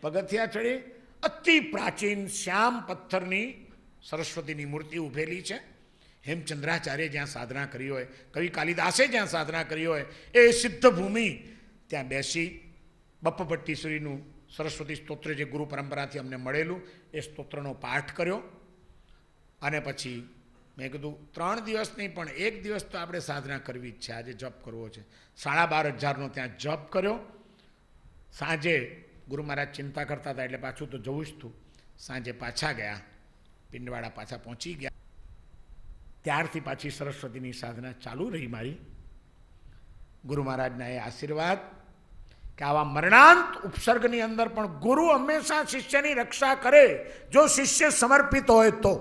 પગથિયા ચડી, અતિ પ્રાચીન શ્યામ પથ્થરની સરસ્વતીની મૂર્તિ ઊભેલી છે। હેમચંદ્રાચાર્ય જ્યાં સાધના કરી હોય, કવિ કાલિદાસે જ્યાં સાધના કરી હોય એ સિદ્ધ ભૂમિ, ત્યાં બેસી બપ્પભટ્ટીશ્વરીનું સરસ્વતી સ્તોત્ર જે ગુરુ પરંપરાથી અમને મળેલું એ સ્તોત્રનો પાઠ કર્યો. અને પછી મેં કીધું 3 દિવસ નહીં પણ 1 દિવસ તો આપણે સાધના કરવી જ છે. આજે જપ કરવો છે. 12,500 ત્યાં જપ કર્યો. સાંજે ગુરુ મહારાજ ચિંતા કરતા હતા એટલે પાછું તો જવું જ હતું. સાંજે પાછા ગયા, પિંડવાડા પાછા પહોંચી ગયા. ત્યારથી પાછી સરસ્વતીની સાધના ચાલુ રહી મારી. ગુરુ મહારાજના એ આશીર્વાદ કે આવા મરણાંત ઉપસર્ગની અંદર પણ ગુરુ હંમેશા શિષ્યની રક્ષા કરે. જો શિષ્ય સમર્પિત હોય તો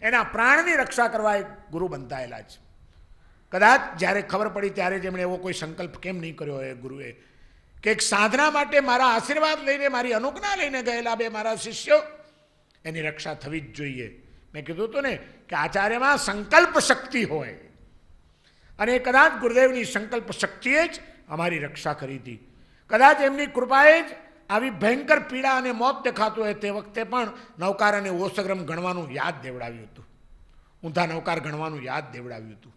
એના પ્રાણની રક્ષા કરવા એ ગુરુ બંધાયેલા છે. કદાચ જ્યારે ખબર પડી ત્યારે જ એમણે એવો કોઈ સંકલ્પ કેમ નહીં કર્યો હોય ગુરુએ કે એક સાધના માટે મારા આશીર્વાદ લઈને, મારી અનુજ્ઞા લઈને ગયેલા બે મારા શિષ્યો, એની રક્ષા થવી જ જોઈએ. મેં કીધું હતું ને કે આચાર્યમાં સંકલ્પ શક્તિ હોય અને કદાચ ગુરુદેવની સંકલ્પ શક્તિએ જ અમારી રક્ષા કરી હતી. કદાચ એમની કૃપાએ જ આવી ભયંકર પીડા અને મોત દેખાતું હોય તે વખતે પણ નવકાર અને ઓસગ્રમ ગણવાનું યાદ દેવડાવ્યું હતું. ઊંધા નવકાર ગણવાનું યાદ દેવડાવ્યું હતું.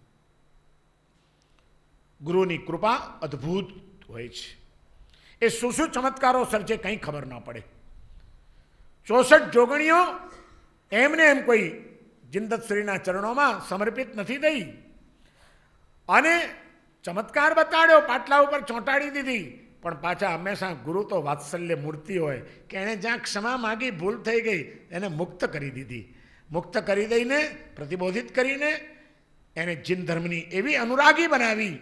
ગુરુની કૃપા અદ્ભુત હોય છે. એ શું શું ચમત્કારો સર્જે કંઈ ખબર ન પડે. 64 જોગણીઓ એમને એમ કોઈ જિંદતશ્રીના ચરણોમાં સમર્પિત નથી થઈ અને ચમત્કાર બતાડ્યો, પાટલા ઉપર ચોંટાડી દીધી. પણ પાછા હંમેશા ગુરુ તો વાત્સલ્ય મૂર્તિ હોય કે એણે જ્યાં ક્ષમા માગી, ભૂલ થઈ ગઈ, એને મુક્ત કરી દીધી. મુક્ત કરી દઈને, પ્રતિબોધિત કરીને એને જીન ધર્મની એવી અનુરાગી બનાવી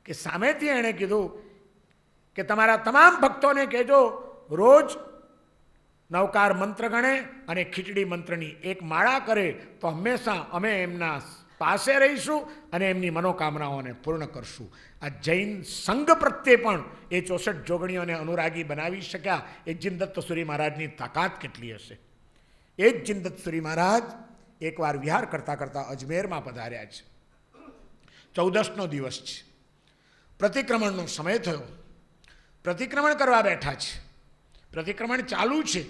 કે સામેથી એણે કીધું કે તમારા તમામ ભક્તોને કહેજો રોજ નવકાર મંત્ર ગણે અને ખીચડી મંત્રની એક માળા કરે તો હંમેશા અમે એમના પાસે રહીશું અને એમની મનોકામનાઓને પૂર્ણ કરશું. આ જૈન સંઘ પ્રત્યે પણ એ 64 જોગણીઓને અનુરાગી બનાવી શક્યા. એ જીનદત્તસુરી મહારાજની તાકાત કેટલી હશે. એ જ જીનદત્તસુરી મહારાજ એકવાર વિહાર કરતાં કરતાં અજમેરમાં પધાર્યા છે. 14નો દિવસ છે. પ્રતિક્રમણનો સમય થયો. પ્રતિક્રમણ કરવા બેઠા છે. પ્રતિક્રમણ ચાલુ છે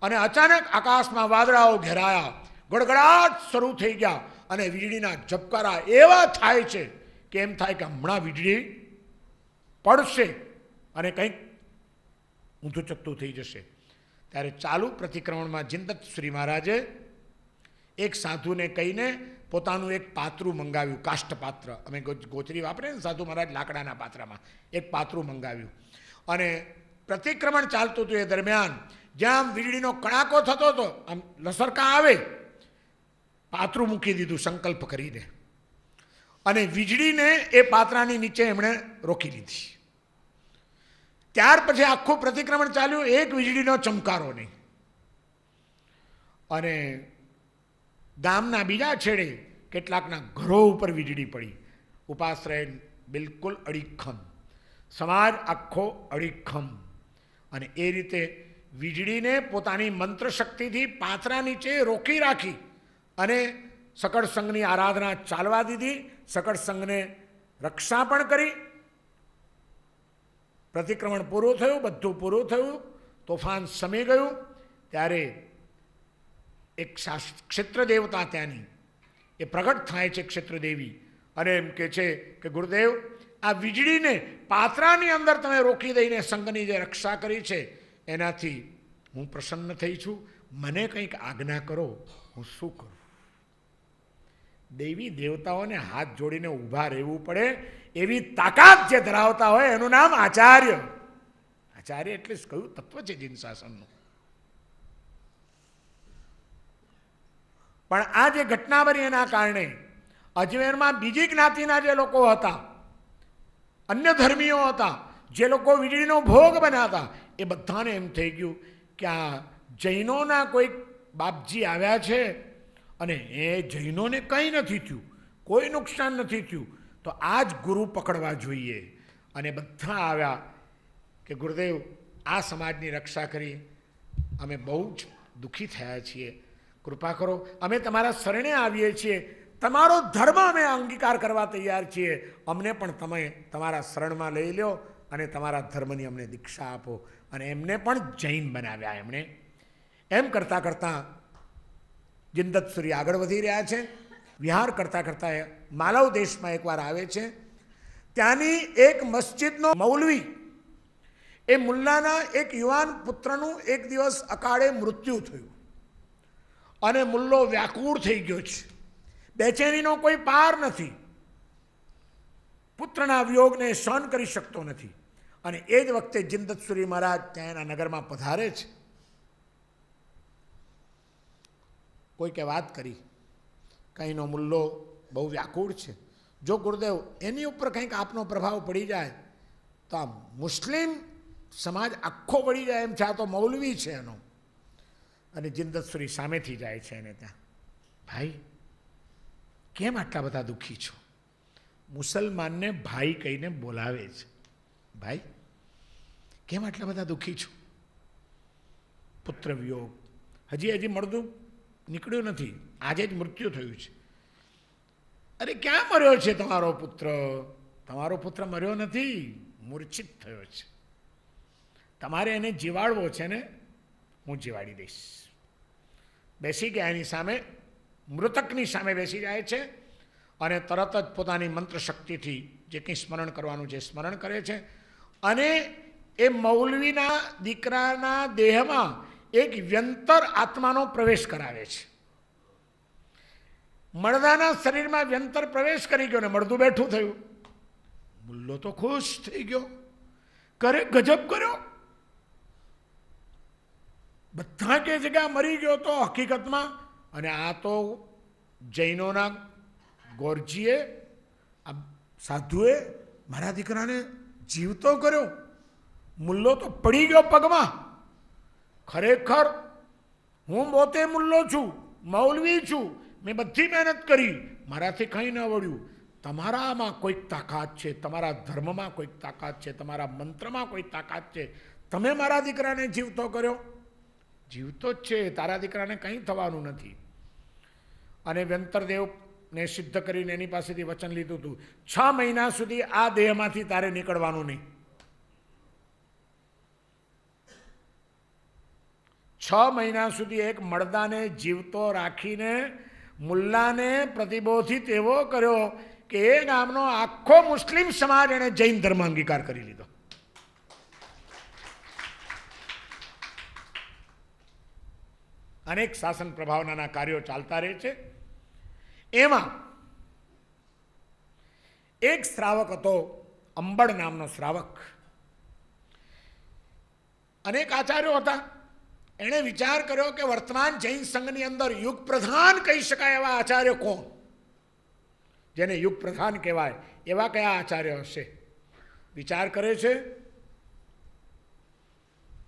અને અચાનક આકાશમાં વાદળાઓ ઘેરાયા, ગડગડાટ શરૂ થઈ ગયા અને વીજળીના ઝબકારા એવા થાય છે કે એમ થાય કે હમણાં વીજળી પડશે અને કંઈક ઊંધું ચકતું થઈ જશે. ત્યારે ચાલુ પ્રતિક્રમણમાં જીનદત્તશ્રી મહારાજે એક સાધુને કહીને પોતાનું એક પાત્રું મંગાવ્યું, કાષ્ઠપાત્ર. અમે ગોચરી વાપરે ને સાધુ મહારાજ લાકડાના પાત્રમાં એક પાત્રું મંગાવ્યું અને પ્રતિક્રમણ ચાલતું હતું. એ દરમિયાન જ્યાં વીજળીનો કડાકો થતો હતો, આમ લસરકા આવે, પાત્રું મૂકી દીધું સંકલ્પ કરીને અને વીજળીને એ પાત્રાની નીચે એમણે રોકી લીધી. ત્યાર પછી આખું પ્રતિક્રમણ ચાલ્યું, એક વીજળીનો ચમકારો નહીં. અને ગામના બીજા છેડે કેટલાકના ઘરો ઉપર વીજળી પડી. ઉપાશ્રય બિલકુલ અડીખમ, સમાજ આખો અડીખમ. અને એ રીતે વીજળીને પોતાની મંત્ર શક્તિથી પાત્રા નીચે રોકી રાખી અને સકળ સંઘની આરાધના ચાલવા દીધી. સકળ સંઘને રક્ષા પણ કરી. પ્રતિક્રમણ પૂરું થયું, બધું પૂરું થયું, તોફાન સમી ગયું. ત્યારે એક ક્ષેત્ર દેવતા ત્યાંની એ પ્રગટ થાય છે, ક્ષેત્રદેવી, અને એમ કહે છે કે ગુરુદેવ, આ વીજળીને પાત્રાની અંદર તમે રોકી દઈને સંઘની જે રક્ષા કરી છે એનાથી હું પ્રસન્ન થઈ છું. મને કંઈક આજ્ઞા કરો, હું શું કરું? દેવી દેવતાઓને હાથ જોડીને ઊભા રહેવું પડે એવી તાકાત જે ધરાવતા હોય એનું નામ આચાર્ય. આચાર્ય એટલે કયું તત્વ છે જીન શાસનનું. પણ આ જે ઘટના બની એના કારણે અજમેરમાં બીજી જ્ઞાતિના જે લોકો હતા, અન્ય ધર્મીઓ હતા, જે લોકો વીજળીનો ભોગ બન્યા હતા, એ બધાને એમ થઈ ગયું કે આ જૈનોના કોઈક બાપજી આવ્યા છે અને એ જૈનોને કંઈ નથી થયું, કોઈ નુકસાન નથી થયું, તો આ જ ગુરુ પકડવા જોઈએ. અને બધા આવ્યા કે ગુરુદેવ, આ સમાજની રક્ષા કરી અમે બહુ જ દુઃખી થયા છીએ, કૃપા કરો, અમે તમારા શરણે આવીએ છીએ, તમારો ધર્મ અમે અંગીકાર કરવા તૈયાર છીએ, અમને પણ તમે તમારા શરણમાં લઈ લો અને તમારા ધર્મની અમને દીક્ષા આપો. અને એમને પણ જૈન બનાવ્યા. એમણે એમ કરતાં કરતાં જીનદત્તસુરી આગળ વધી રહ્યા છે. વિહાર કરતાં કરતાં માલવ દેશમાં એકવાર આવે છે. ત્યાંની એક મસ્જિદનો મૌલવી એ મુલ્લાના એક યુવાન પુત્રનું એક દિવસ અકાળે મૃત્યુ થયું અને મુલ્લો વ્યાકુળ થઈ ગયો છે. બેચેનીનો કોઈ પાર નથી. પુત્રના વિયોગને સહન કરી શકતો નથી. અને એ જ વખતે જિંદતસુરી મહારાજ ત્યાં એના નગરમાં પધારે છે. કોઈકે વાત કરી, કંઈનો મુલ્લો બહુ વ્યાકુળ છે, જો ગુરુદેવ એની ઉપર કંઈક આપનો પ્રભાવ પડી જાય તો આ મુસ્લિમ સમાજ આખો પડી જાય એમ છે, આ તો મૌલવી છે એનો. અને જિંદતસુરી સામેથી જાય છે એને ત્યાં, ભાઈ કેમ આટલા બધા દુઃખી છો? મુસલમાનને ભાઈ કહીને બોલાવે છે. ભાઈ કેમ આટલા બધા દુઃખી છો? પુત્ર વિયોગ, હજી મળદું નીકળ્યું નથી, આજે જ મૃત્યુ થયું છે. અરે ક્યાં મર્યો છે તમારો પુત્ર? તમારો પુત્ર મર્યો નથી, મૂર્છિત થયો છે. તમારે એને જીવાડવો છે ને, હું જીવાડી દઈશ. બેસી ગયા એની સામે, મૃતકની સામે બેસી જાય છે અને તરત જ પોતાની મંત્ર શક્તિથી જે કંઈ સ્મરણ કરવાનું છે સ્મરણ કરે છે. અને એ મૌલવીના દીકરાના દેહમાં એક વ્યંતર આત્માનો પ્રવેશ કરાવે છે. મળદાના શરીરમાં વ્યંતર પ્રવેશ કરી ગયો ને મળદું બેઠું થયું. મુલ્લો તો ખુશ થઈ ગયો, કરે ગજબ કર્યો. બધા કે જગ્યા મરી ગયો તો હકીકતમાં, અને આ તો જૈનોના ગોરજીએ, આ સાધુએ મારા દીકરાને જીવતો કર્યો. મુલ્લો તો પડી ગયો પગમાં. ખરેખર હું પોતે મુલ્લો છું, મૌલવી છું, મેં બધી મહેનત કરી, મારાથી કંઈ ન વળ્યું. તમારામાં કોઈક તાકાત છે, તમારા ધર્મમાં કોઈક તાકાત છે, તમારા મંત્રમાં કોઈ તાકાત છે. તમે મારા દીકરાને જીવતો કર્યો. જીવતો જ છે, તારા દીકરાને કંઈ થવાનું નથી. અને વ્યંતરદેવને સિદ્ધ કરીને એની પાસેથી વચન લીધું હતું, 6 મહિના સુધી આ દેહમાંથી તારે નીકળવાનું નહીં. 6 મહિના સુધી એક મળદાને જીવતો રાખીને મુલ્લાને પ્રતિબોધિત એવો કર્યો કે એ ગામનો આખો મુસ્લિમ સમાજ એને જૈન ધર્મ અંગીકાર કરી લીધો. અનેક શાસન પ્રભાવનાના કાર્યો ચાલતા રહે છે. એમાં એક શ્રાવક હતો, અંબડ નામનો શ્રાવક. અનેક આચાર્યો હતા. એણે વિચાર કર્યો કે વર્તમાન જૈન સંઘની અંદર યુગ પ્રધાન કહી શકાય એવા આચાર્ય કોણ? જેને યુગ પ્રધાન કહેવાય એવા કયા આચાર્ય હશે? વિચાર કરે છે,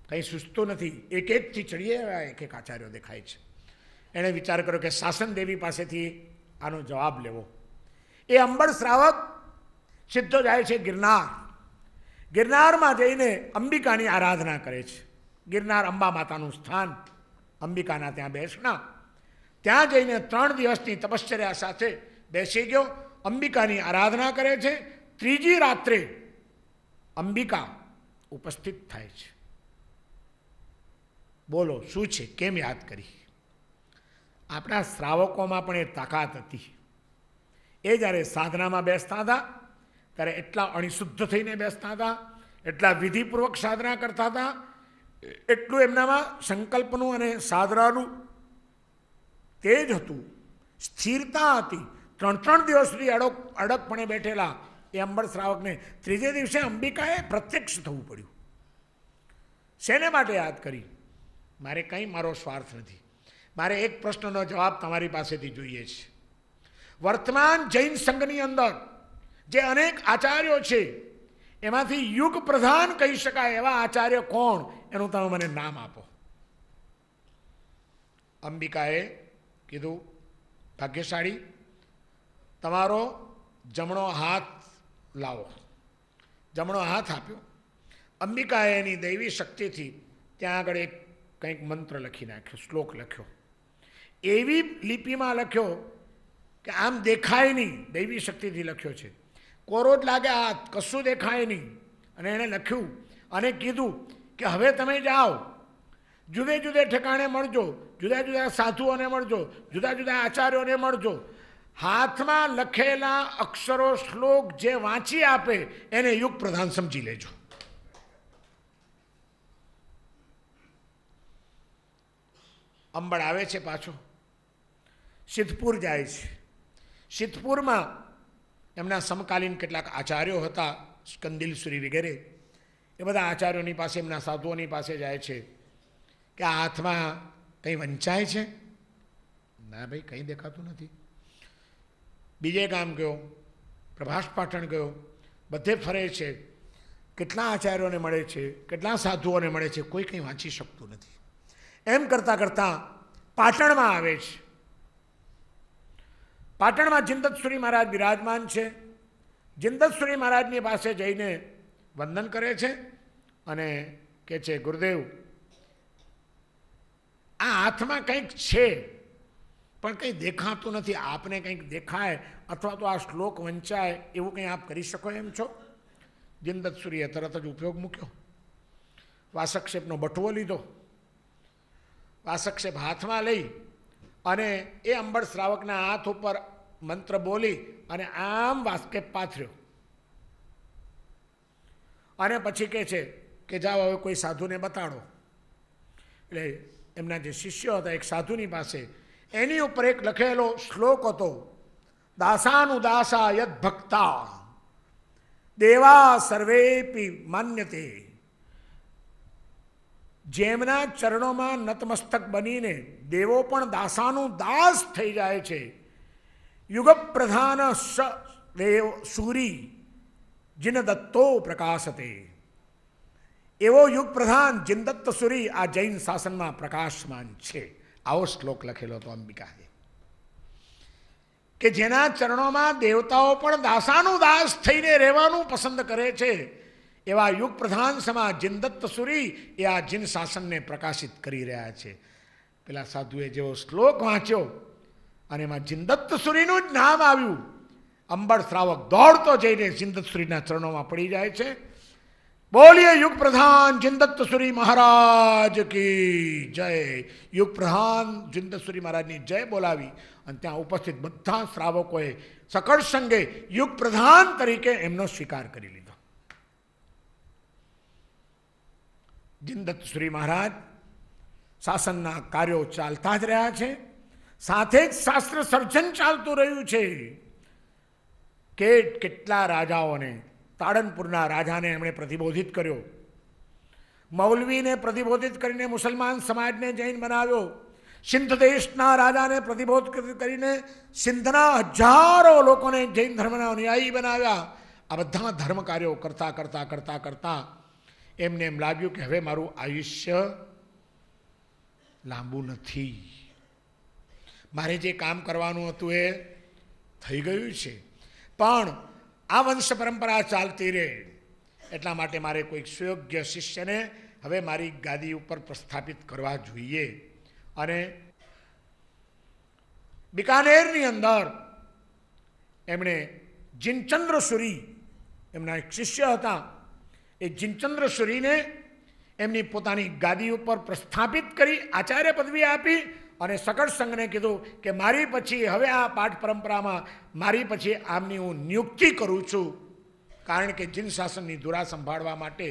કંઈ સૂચતું નથી. એક એકથી ચડીએ એવા એક આચાર્યો દેખાય છે. એણે વિચાર કર્યો કે શાસન દેવી પાસેથી આનો જવાબ લેવો. એ અંબડ શ્રાવક સીધો જાય છે ગિરનાર. ગિરનારમાં જઈને અંબિકાની આરાધના કરે છે. ગિરનાર અંબા માતાનું સ્થાન, અંબિકાના ત્યાં બેસણા. ત્યાં જઈને 3 દિવસની તપશ્ચર્યા સાથે બેસી ગયો, અંબિકાની આરાધના કરે છે. 3જી રાત્રે અંબિકા ઉપસ્થિત થાય છે. બોલો શું છે, કેમ યાદ કરી? આપણા શ્રાવકોમાં પણ એ તાકાત હતી. એ જ્યારે સાધનામાં બેસતા હતા ત્યારે એટલા અણિશુદ્ધ થઈને બેસતા હતા, એટલા વિધિપૂર્વક સાધના કરતા હતા, એટલું એમનામાં સંકલ્પનું અને સાધનાનું તેજ હતું, સ્થિરતા હતી. 3 દિવસ સુધી અડગપણે બેઠેલા એ અંબડ શ્રાવકને 3જે દિવસે અંબિકાએ પ્રત્યક્ષ થવું પડ્યું. શેને માટે યાદ કરી? મારે કંઈ મારો સ્વાર્થ નથી. મારે એક પ્રશ્નનો જવાબ તમારી પાસેથી જોઈએ છે. વર્તમાન જૈન સંઘની અંદર જે અનેક આચાર્યો છે એમાંથી યુગ પ્રધાન કહી શકાય એવા આચાર્ય કોણ? એનું તમે મને નામ આપો. અંબિકાએ કીધું, ભાગ્યશાળી, તમારો જમણો હાથ લાવો. જમણો હાથ આપ્યો. અંબિકાએ એની દૈવી શક્તિથી ત્યાં આગળ એક કંઈક મંત્ર લખી નાખ્યો, શ્લોક લખ્યો. એવી લિપિમાં લખ્યો કે આમ દેખાય નહીં, દૈવી શક્તિથી લખ્યો છે. કોરો જ લાગે હાથ, કશું દેખાય નહીં. અને એણે લખ્યું અને કીધું કે હવે તમે જાઓ, જુદે જુદે ઠેકાણે મળજો, જુદા જુદા સાધુઓને મળજો, જુદા જુદા આચાર્યોને મળજો. હાથમાં લખેલા અક્ષરો શ્લોક જે વાંચી આપે એને યુગ પ્રધાન સમજી લેજો. અંબળ આવે છે પાછો, સિદ્ધપુર જાય છે. સિદ્ધપુરમાં એમના સમકાલીન કેટલાક આચાર્યો હતા, સ્કંદિલસુરી વગેરે, એ બધા આચાર્યોની પાસે, એમના સાધુઓની પાસે જાય છે કે આ હાથમાં કંઈ વંચાય છે? ના ભાઈ, કંઈ દેખાતું નથી. બીજે ગામ ગયો, પ્રભાસ પાટણ ગયો, બધે ફરે છે, કેટલા આચાર્યોને મળે છે, કેટલા સાધુઓને મળે છે, કોઈ કંઈ વાંચી શકતું નથી. એમ કરતાં કરતાં પાટણમાં આવે છે. પાટણમાં જિંદતસુરી મહારાજ બિરાજમાન છે. જિંદતસુરી મહારાજની પાસે જઈને વંદન કરે છે અને કહે છે, ગુરુદેવ, આ હાથમાં કંઈક છે પણ કંઈ દેખાતું નથી, આપને કંઈક દેખાય અથવા તો આ શ્લોક વંચાય એવું કંઈ આપ કરી શકો એમ છો? જિંદતસુરીએ તરત જ ઉપયોગ મૂક્યો, વાસક્ષેપનો બટવો લીધો, વાસક્ષેપ હાથમાં લઈ અને એ અંબળ શ્રાવકના હાથ ઉપર મંત્ર બોલી અને આમ વાસક્ષેપ પાથર્યો અને પછી કહે છે કે જાઓ હવે કોઈ સાધુને બતાડો. એટલે એમના જે શિષ્યો હતા એક સાધુની પાસે, એની ઉપર એક લખેલો શ્લોક હતો, દાસાનુદાસા યદ ભક્તા દેવા સર્વેપી માન્યતે. જેમના ચરણોમાં નતમસ્તક બનીને દેવો પણ દાસાનું દાસ થઈ જાય છે. યુગ પ્રધાન સ દેવ સૂરી જિન દત્તો પ્રકાશતે. એવો યુગ પ્રધાન જિનદત્ત સુરી આ જૈન શાસનમાં પ્રકાશમાન છે. આવો શ્લોક લખેલો હતો અંબિકાએ, કે જેના ચરણોમાં દેવતાઓ પણ દાસાનું દાસ થઈને રહેવાનું પસંદ કરે છે, એવા યુગ પ્રધાન સમા જિનદત્ત સુરી એ આ જિન શાસનને પ્રકાશિત કરી રહ્યા છે. પેલા સાધુએ જેવો શ્લોક વાંચ્યો અને એમાં જિનદત્ત સુરીનું જ નામ આવ્યું, અંબળ શ્રાવક દોડતો જઈને જિનદત્ત સુરીના ચરણોમાં પડી જાય છે. બોલીએ યુગ પ્રધાન જિનદત્ત સુરી મહારાજ કી જય. યુગ પ્રધાન જિનદત્ત સુરી મહારાજની જય બોલાવી અને ત્યાં ઉપસ્થિત બધા શ્રાવકોએ સકળ સંગે યુગ પ્રધાન તરીકે એમનો સ્વીકાર કરી લીધો. જિનદત્ત સુરી મહારાજ શાસનના કાર્યો ચાલતા જ રહ્યા છે, સાથે જ શાસ્ત્ર સર્જન ચાલતું રહ્યું છે. કેટલા રાજાઓને, તાડનપુરના રાજાને એમણે પ્રતિબોધિત કર્યો, મૌલવીને પ્રતિબોધિત કરીને મુસલમાન સમાજને જૈન બનાવ્યો, સિંધ દેશના રાજાને પ્રતિબોધ કરીને સિંધના હજારો લોકોને જૈન ધર્મના અનુયાયી બનાવ્યા. આ બધા ધર્મ કાર્યો કરતા કરતા કરતા કરતા એમને એમ લાગ્યું કે હવે મારું આયુષ્ય લાંબુ નથી, મારે જે કામ કરવાનું હતું એ થઈ ગયું છે, પણ આ વંશ પરંપરા ચાલતી રહે એટલા માટે મારે કોઈક સુયોગ્ય શિષ્યને હવે મારી ગાદી ઉપર પ્રસ્થાપિત કરવા જોઈએ. અને બિકાનેરની અંદર એમણે જિનચંદ્ર સુરી, એમના એક શિષ્ય હતા, એ જિનચંદ્ર સુરીને એમની પોતાની ગાદી ઉપર પ્રસ્થાપિત કરી, આચાર્ય પદવી આપી અને સકળ સંઘને કીધું કે મારી પછી હવે આ પાઠ પરંપરામાં મારી પછી આમની હું નિયુક્તિ કરું છું, કારણ કે જિન શાસનની ધુરા સંભાળવા માટે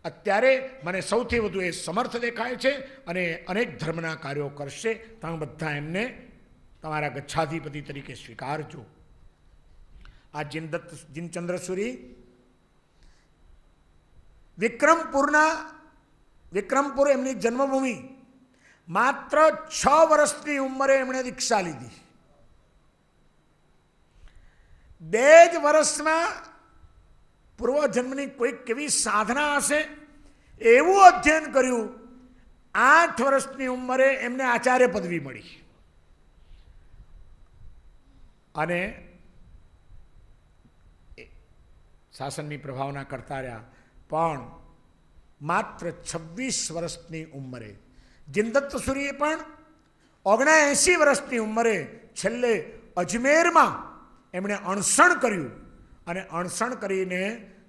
અત્યારે મને સૌથી વધુ એ સમર્થ દેખાય છે અને અનેક ધર્મના કાર્યો કરશે. તમે બધા એમને તમારા ગચ્છાધિપતિ તરીકે સ્વીકારજો. આ જિનચંદ્ર સુરી વિક્રમપુર એમની જન્મભૂમિ, માત્ર 6 વર્ષની ઉંમરે એમણે દીક્ષા લીધી. 2 જ વર્ષમાં પૂર્વજન્મની કોઈક કેવી સાધના હશે એવું અધ્યયન કર્યું. 8 વર્ષની ઉંમરે એમને આચાર્ય પદવી મળી અને શાસનની પ્રભાવના કરતા રહ્યા. પણ માત્ર 26 વર્ષની ઉંમરે જિનદત્ત સુરીએ પણ 79 વર્ષની ઉંમરે છેલ્લે અજમેરમાં એમણે અણસણ કર્યું અને અણસણ કરીને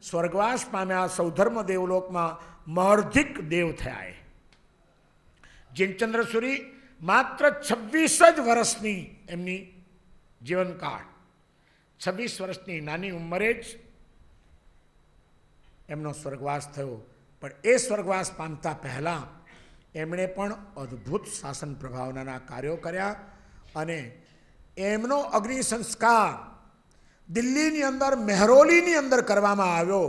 સ્વર્ગવાસ પામ્યા. સૌધર્મ દેવલોકમાં મહર્ધિક દેવ થયા. જિનચંદ્ર સુરી માત્ર 26 જ વર્ષની એમની જીવનકાળ, 26 વર્ષની નાની ઉંમરે જ એમનો સ્વર્ગવાસ થયો. પણ એ સ્વર્ગવાસ પામતા પહેલાં એમણે પણ અદ્ભુત શાસન પ્રભાવનાના કાર્યો કર્યા અને એમનો અગ્નિ સંસ્કાર દિલ્હીની અંદર મહેરૌલીની અંદર કરવામાં આવ્યો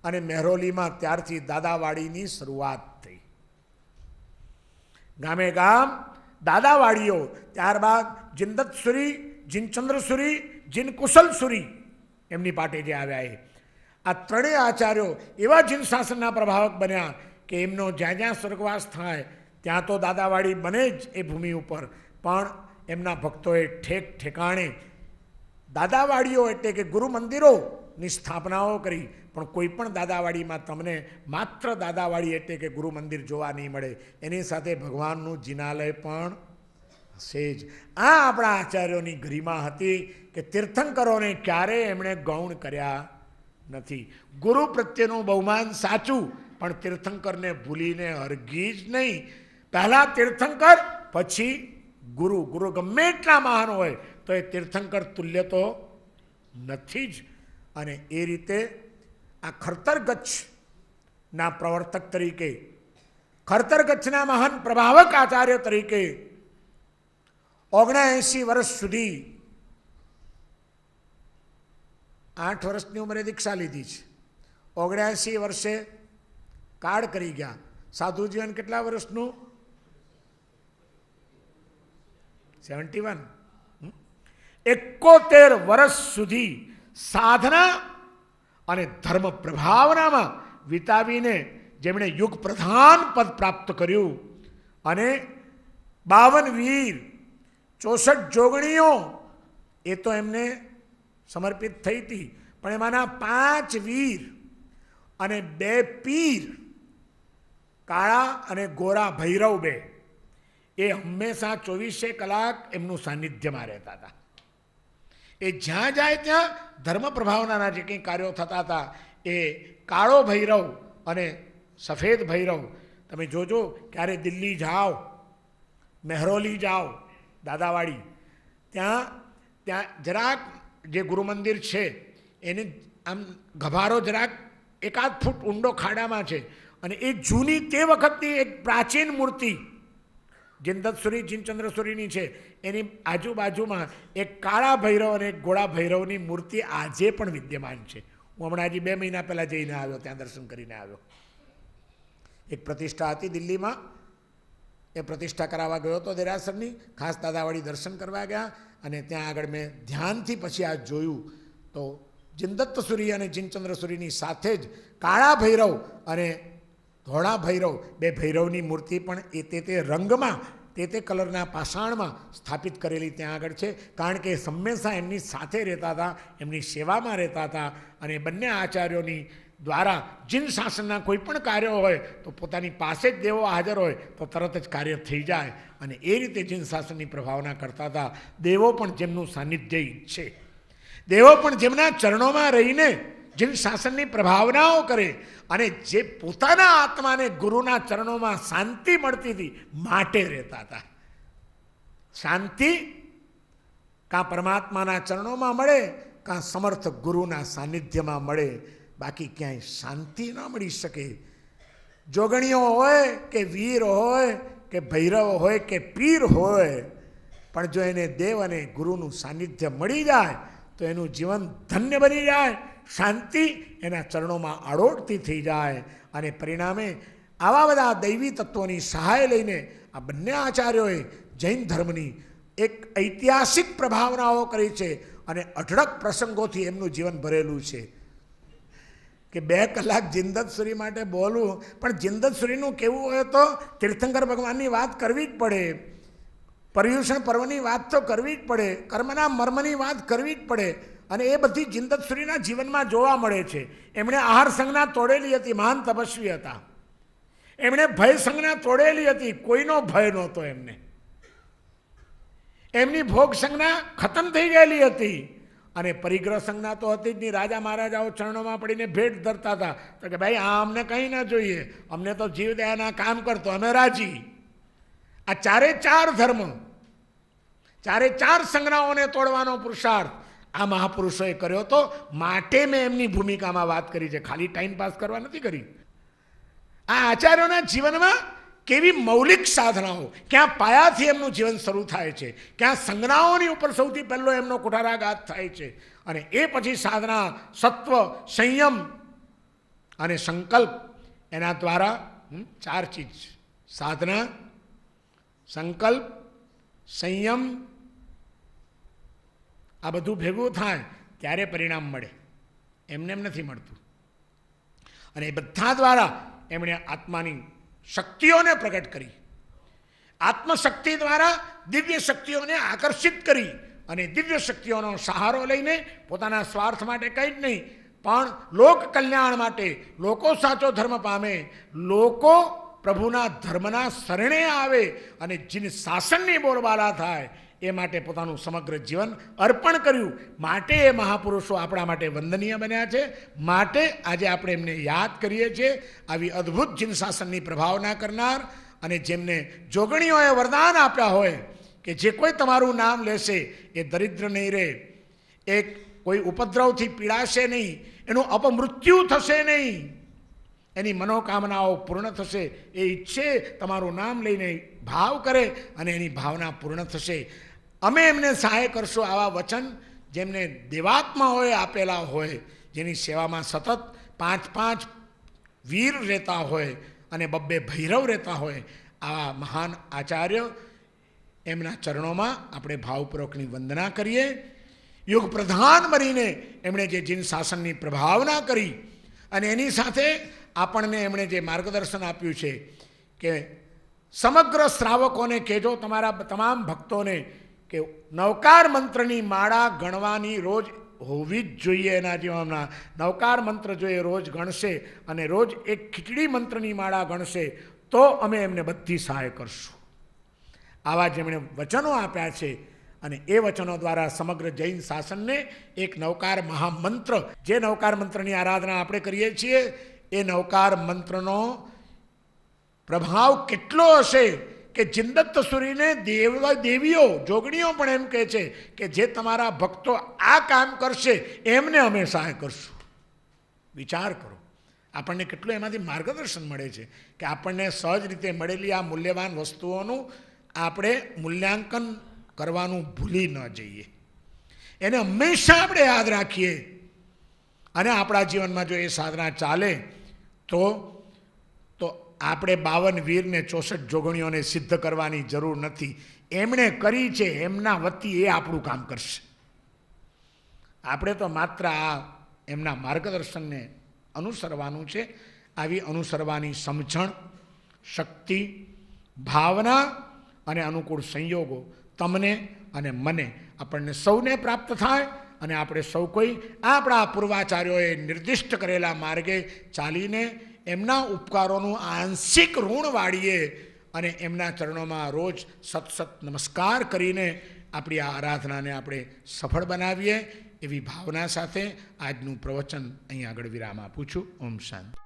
અને મહેરૌલીમાં ત્યારથી દાદાવાડીની શરૂઆત થઈ. ગામે ગામ દાદાવાડીઓ, ત્યારબાદ જિંદતસુરી, જીનચંદ્રસુરી, જીનકુશલસુરી એમની પાટે જે આવ્યા આ ત્રણેય આચાર્યો એવા જીન શાસનના પ્રભાવક બન્યા કે એમનો જ્યાં જ્યાં સ્વર્ગવાસ થાય ત્યાં તો દાદાવાડી બને જ એ ભૂમિ ઉપર, પણ એમના ભક્તોએ ઠેક ઠેકાણે દાદાવાડીઓ એટલે કે ગુરુ મંદિરોની સ્થાપનાઓ કરી. પણ કોઈ પણ દાદાવાડીમાં તમને માત્ર દાદાવાડી એટલે કે ગુરુ મંદિર જોવા નહીં મળે, એની સાથે ભગવાનનું જિનાલય પણ હશે જ. આ આપણા આચાર્યોની ગરિમા હતી કે તીર્થંકરોને ક્યારેય એમણે ગૌણ કર્યા નથી. ગુરુ પ્રત્યેનું બહુમાન સાચું, પણ તીર્થંકરને ભૂલીને હરગીજ નહીં. પહેલાં તીર્થંકર, પછી ગુરુ. ગુરુ ગમે એટલા મહાન હોય તો એ તીર્થંકર તુલ્ય તો નથી જ. અને એ રીતે આ ખરતરગચ્છના પ્રવર્તક તરીકે, ખરતરગચ્છના મહાન પ્રભાવક આચાર્ય તરીકે 79 વર્ષ સુધી 8 વર્ષની ઉંમરે દીક્ષા લીધી છે. 79 વર્ષે કાળ કરી ગયા. સાધુ જીવન કેટલા વર્ષનું? 71. 71 વર્ષ સુધી સાધના અને ધર્મ પ્રભાવનામાં વિતાવીને જેમણે યુગ પ્રધાન પદ પ્રાપ્ત કર્યું અને 52 વીર, 64 જોગણીઓ એ તો એમને સમર્પિત થઈ હતી, પણ એમાંના 5 વીર અને 2 પીર, કાળા અને ગોરા ભૈરવ બે, એ હંમેશા 24 કલાક એમનું સાનિધ્યમાં રહેતા હતા. એ જ્યાં જાય ત્યાં ધર્મ પ્રભાવનાના જે કંઈ કાર્યો થતા હતા, એ કાળો ભૈરવ અને સફેદ ભૈરવ તમે જોજો. ક્યારે દિલ્હી જાઓ, મહેરૌલી જાઓ, દાદાવાડી, ત્યાં જરાક જે ગુરુ મંદિર છે એને આમ ગભારો જરાક 1 ફૂટ ઊંડો ખાડામાં છે અને એ જૂની તે વખતની એક પ્રાચીન મૂર્તિ જીનદતસુરી, જીનચંદ્રસુરીની છે. એની આજુબાજુમાં એક કાળા ભૈરવ અને એક ગોળા ભૈરવની મૂર્તિ આજે પણ વિદ્યમાન છે. હું હમણાં હજી 2 મહિના પહેલાં જઈને આવ્યો, ત્યાં દર્શન કરીને આવ્યો. એક પ્રતિષ્ઠા હતી દિલ્હીમાં, એ પ્રતિષ્ઠા કરાવવા ગયો હતો દેરાસરની, ખાસ દાદાવાડી દર્શન કરવા ગયા અને ત્યાં આગળ મેં ધ્યાનથી પછી આ જોયું તો જીનદત્તસુરી અને જીનચંદ્રસુરીની સાથે જ કાળા ભૈરવ અને ધોળા ભૈરવ, 2 ભૈરવની મૂર્તિ પણ તે રંગમાં, તે કલરના પાષાણમાં સ્થાપિત કરેલી ત્યાં આગળ છે. કારણ કે હંમેશા એમની સાથે રહેતા હતા, એમની સેવામાં રહેતા હતા અને બંને આચાર્યોની દ્વારા જીન શાસનના કોઈ પણ કાર્યો હોય તો પોતાની પાસે જ દેવો હાજર હોય તો તરત જ કાર્ય થઈ જાય અને એ રીતે જીન શાસનની પ્રભાવના કરતા હતા. દેવો પણ જેમનું સાનિધ્ય ઈચ્છે, દેવો પણ જેમના ચરણોમાં રહીને જીન શાસનની પ્રભાવનાઓ કરે અને જે પોતાના આત્માને ગુરુના ચરણોમાં શાંતિ મળતી હતી માટે રહેતા હતા. શાંતિ કાં પરમાત્માના ચરણોમાં મળે કાં સમર્થ ગુરુના સાનિધ્યમાં મળે, બાકી ક્યાંય શાંતિ ન મળી શકે. જોગણીઓ હોય કે વીર હોય કે ભૈરવ હોય કે પીર હોય, પણ જો એને દેવ અને ગુરુનું સાનિધ્ય મળી જાય તો એનું જીવન ધન્ય બની જાય, શાંતિ એના ચરણોમાં આડોળતી થઈ જાય અને પરિણામે આવા બધા દૈવી તત્વોની સહાય લઈને આ બંને આચાર્યોએ જૈન ધર્મની એક ઐતિહાસિક પ્રભાવનાઓ કરી છે અને અઢળક પ્રસંગોથી એમનું જીવન ભરેલું છે. કે 2 કલાક જીનદત્તસુરી માટે બોલવું, પણ જીનદત્તસુરીનું કહેવું હોય તો તીર્થંકર ભગવાનની વાત કરવી જ પડે, પર્યુષણ પર્વની વાત તો કરવી જ પડે, કર્મના મર્મની વાત કરવી જ પડે અને એ બધી જીનદત્તસુરીના જીવનમાં જોવા મળે છે. એમણે આહાર સંજ્ઞા તોડેલી હતી, મહાન તપસ્વી હતા. એમણે ભય સંજ્ઞા તોડેલી હતી, કોઈનો ભય નહોતો એમને. એમની ભોગ સંજ્ઞા ખતમ થઈ ગયેલી હતી અને પરિગ્રહ સંજ્ઞા તો હતી જ નહીં. રાજા મહારાજાઓ ચરણોમાં પડીને ભેટ ધરતા હતા તો કે ભાઈ આ અમને કંઈ ના જોઈએ, અમને તો જીવદયાના કામ કરતો, અમે રાજી. આ 4 ધર્મ, 4 સંજ્ઞાઓને તોડવાનો પુરુષાર્થ આ મહાપુરુષોએ કર્યો હતો. માટે મેં એમની ભૂમિકામાં વાત કરી છે, ખાલી ટાઈમ પાસ કરવા નથી કરી. આ આચાર્યોના જીવનમાં કેવી મૌલિક સાધનાઓ, ક્યાં પાયાથી એમનું જીવન શરૂ થાય છે, ક્યાં સંજ્ઞાઓની ઉપર સૌથી પહેલો એમનો કુઠારાઘાત થાય છે, અને એ પછી સાધના, સત્વ, સંયમ અને સંકલ્પ, એના દ્વારા 4 ચીજ: સાધના, સંકલ્પ, સંયમ, આ બધું ભેગું થાય ત્યારે પરિણામ મળે, એમને એમ નથી મળતું. અને એ બધા દ્વારા એમણે આત્માની શક્તિઓને પ્રગટ કરી, આત્મશક્તિ દ્વારા દિવ્ય શક્તિઓને આકર્ષિત કરી, અને દિવ્ય શક્તિઓનો સહારો લઈને પોતાના સ્વાર્થ માટે કંઈ જ નહીં, પણ લોક કલ્યાણ માટે, લોકો સાચો ધર્મ પામે, લોકો પ્રભુના ધર્મના શરણે આવે અને જીન શાસનની બોલબાલા થાય, એ માટે પોતાનું સમગ્ર જીવન અર્પણ કર્યું. માટે એ મહાપુરુષો આપણા માટે વંદનીય બન્યા છે. માટે આજે આપણે એમને યાદ કરીએ છીએ. આવી અદ્ભુત જીન શાસનની પ્રભાવના કરનાર, અને જેમને જોગણીઓએ વરદાન આપ્યા હોય કે જે કોઈ તમારું નામ લેશે એ દરિદ્ર નહીં રહે, એ કોઈ ઉપદ્રવથી પીડાશે નહીં, એનું અપમૃત્યુ થશે નહીં, એની મનોકામનાઓ પૂર્ણ થશે, એ ઈચ્છે તમારું નામ લઈને ભાવ કરે અને એની ભાવના પૂર્ણ થશે. અમે એમને સહાય કરશું. આવા વચન જેમને દેવાત્માઓએ આપેલા હોય, જેની સેવામાં સતત 5 વીર રહેતા હોય અને 2 ભૈરવ રહેતા હોય, આવા મહાન આચાર્ય, એમના ચરણોમાં આપણે ભાવપૂર્વકની વંદના કરીએ. યુગ પ્રધાન બનીને એમણે જે જીન શાસનની પ્રભાવના કરી, અને એની સાથે આપણને એમણે જે માર્ગદર્શન આપ્યું છે કે સમગ્ર શ્રાવકોને કહેજો, તમારા તમામ ભક્તોને, કે નવકાર મંત્રની માળા ગણવાની રોજ હોવી જ જોઈએ. એના જીવનમાં નવકાર મંત્ર જો એ રોજ ગણશે અને રોજ એક ખીચડી મંત્રની માળા ગણશે તો અમે એમને બધી સહાય કરશું. આવા જેમણે વચનો આપ્યા છે, અને એ વચનો દ્વારા સમગ્ર જૈન શાસનને એક નવકાર મહામંત્ર, જે નવકાર મંત્રની આરાધના આપણે કરીએ છીએ, એ નવકાર મંત્રનો પ્રભાવ કેટલો હશે કે જિંદત સુરીને દેવીઓ, જોગણીઓ પણ એમ કહે છે કે જે તમારા ભક્તો આ કામ કરશે એમને અમે સહાય કરશું. વિચાર કરો, આપણને કેટલું એમાંથી માર્ગદર્શન મળે છે કે આપણને સહજ રીતે મળેલી આ મૂલ્યવાન વસ્તુઓનું આપણે મૂલ્યાંકન કરવાનું ભૂલી ન જઈએ, એને હંમેશા આપણે યાદ રાખીએ, અને આપણા જીવનમાં જો એ સાધના ચાલે તો આપણે 52 વીરને 64 જોગણીઓને સિદ્ધ કરવાની જરૂર નથી. એમણે કરી છે, એમના વતી એ આપણું કામ કરશે. આપણે તો માત્ર આ એમના માર્ગદર્શનને અનુસરવાનું છે. આવી અનુસરવાની સમજણ, શક્તિ, ભાવના અને અનુકૂળ સંયોગો તમને અને મને, આપણને સૌને પ્રાપ્ત થાય, અને આપણે સૌ કોઈ આપણા પૂર્વાચાર્યોએ નિર્દિષ્ટ કરેલા માર્ગે ચાલીને એમના ઉપકારોનું આંશિક ઋણ વાળીએ, અને એમના ચરણોમાં રોજ સતસત નમસ્કાર કરીને આપણી આ આરાધનાને આપણે સફળ બનાવીએ. એવી ભાવના સાથે આજનું પ્રવચન અહીં આગળ વિરામ આપું છું. ઓમ શાંતિ.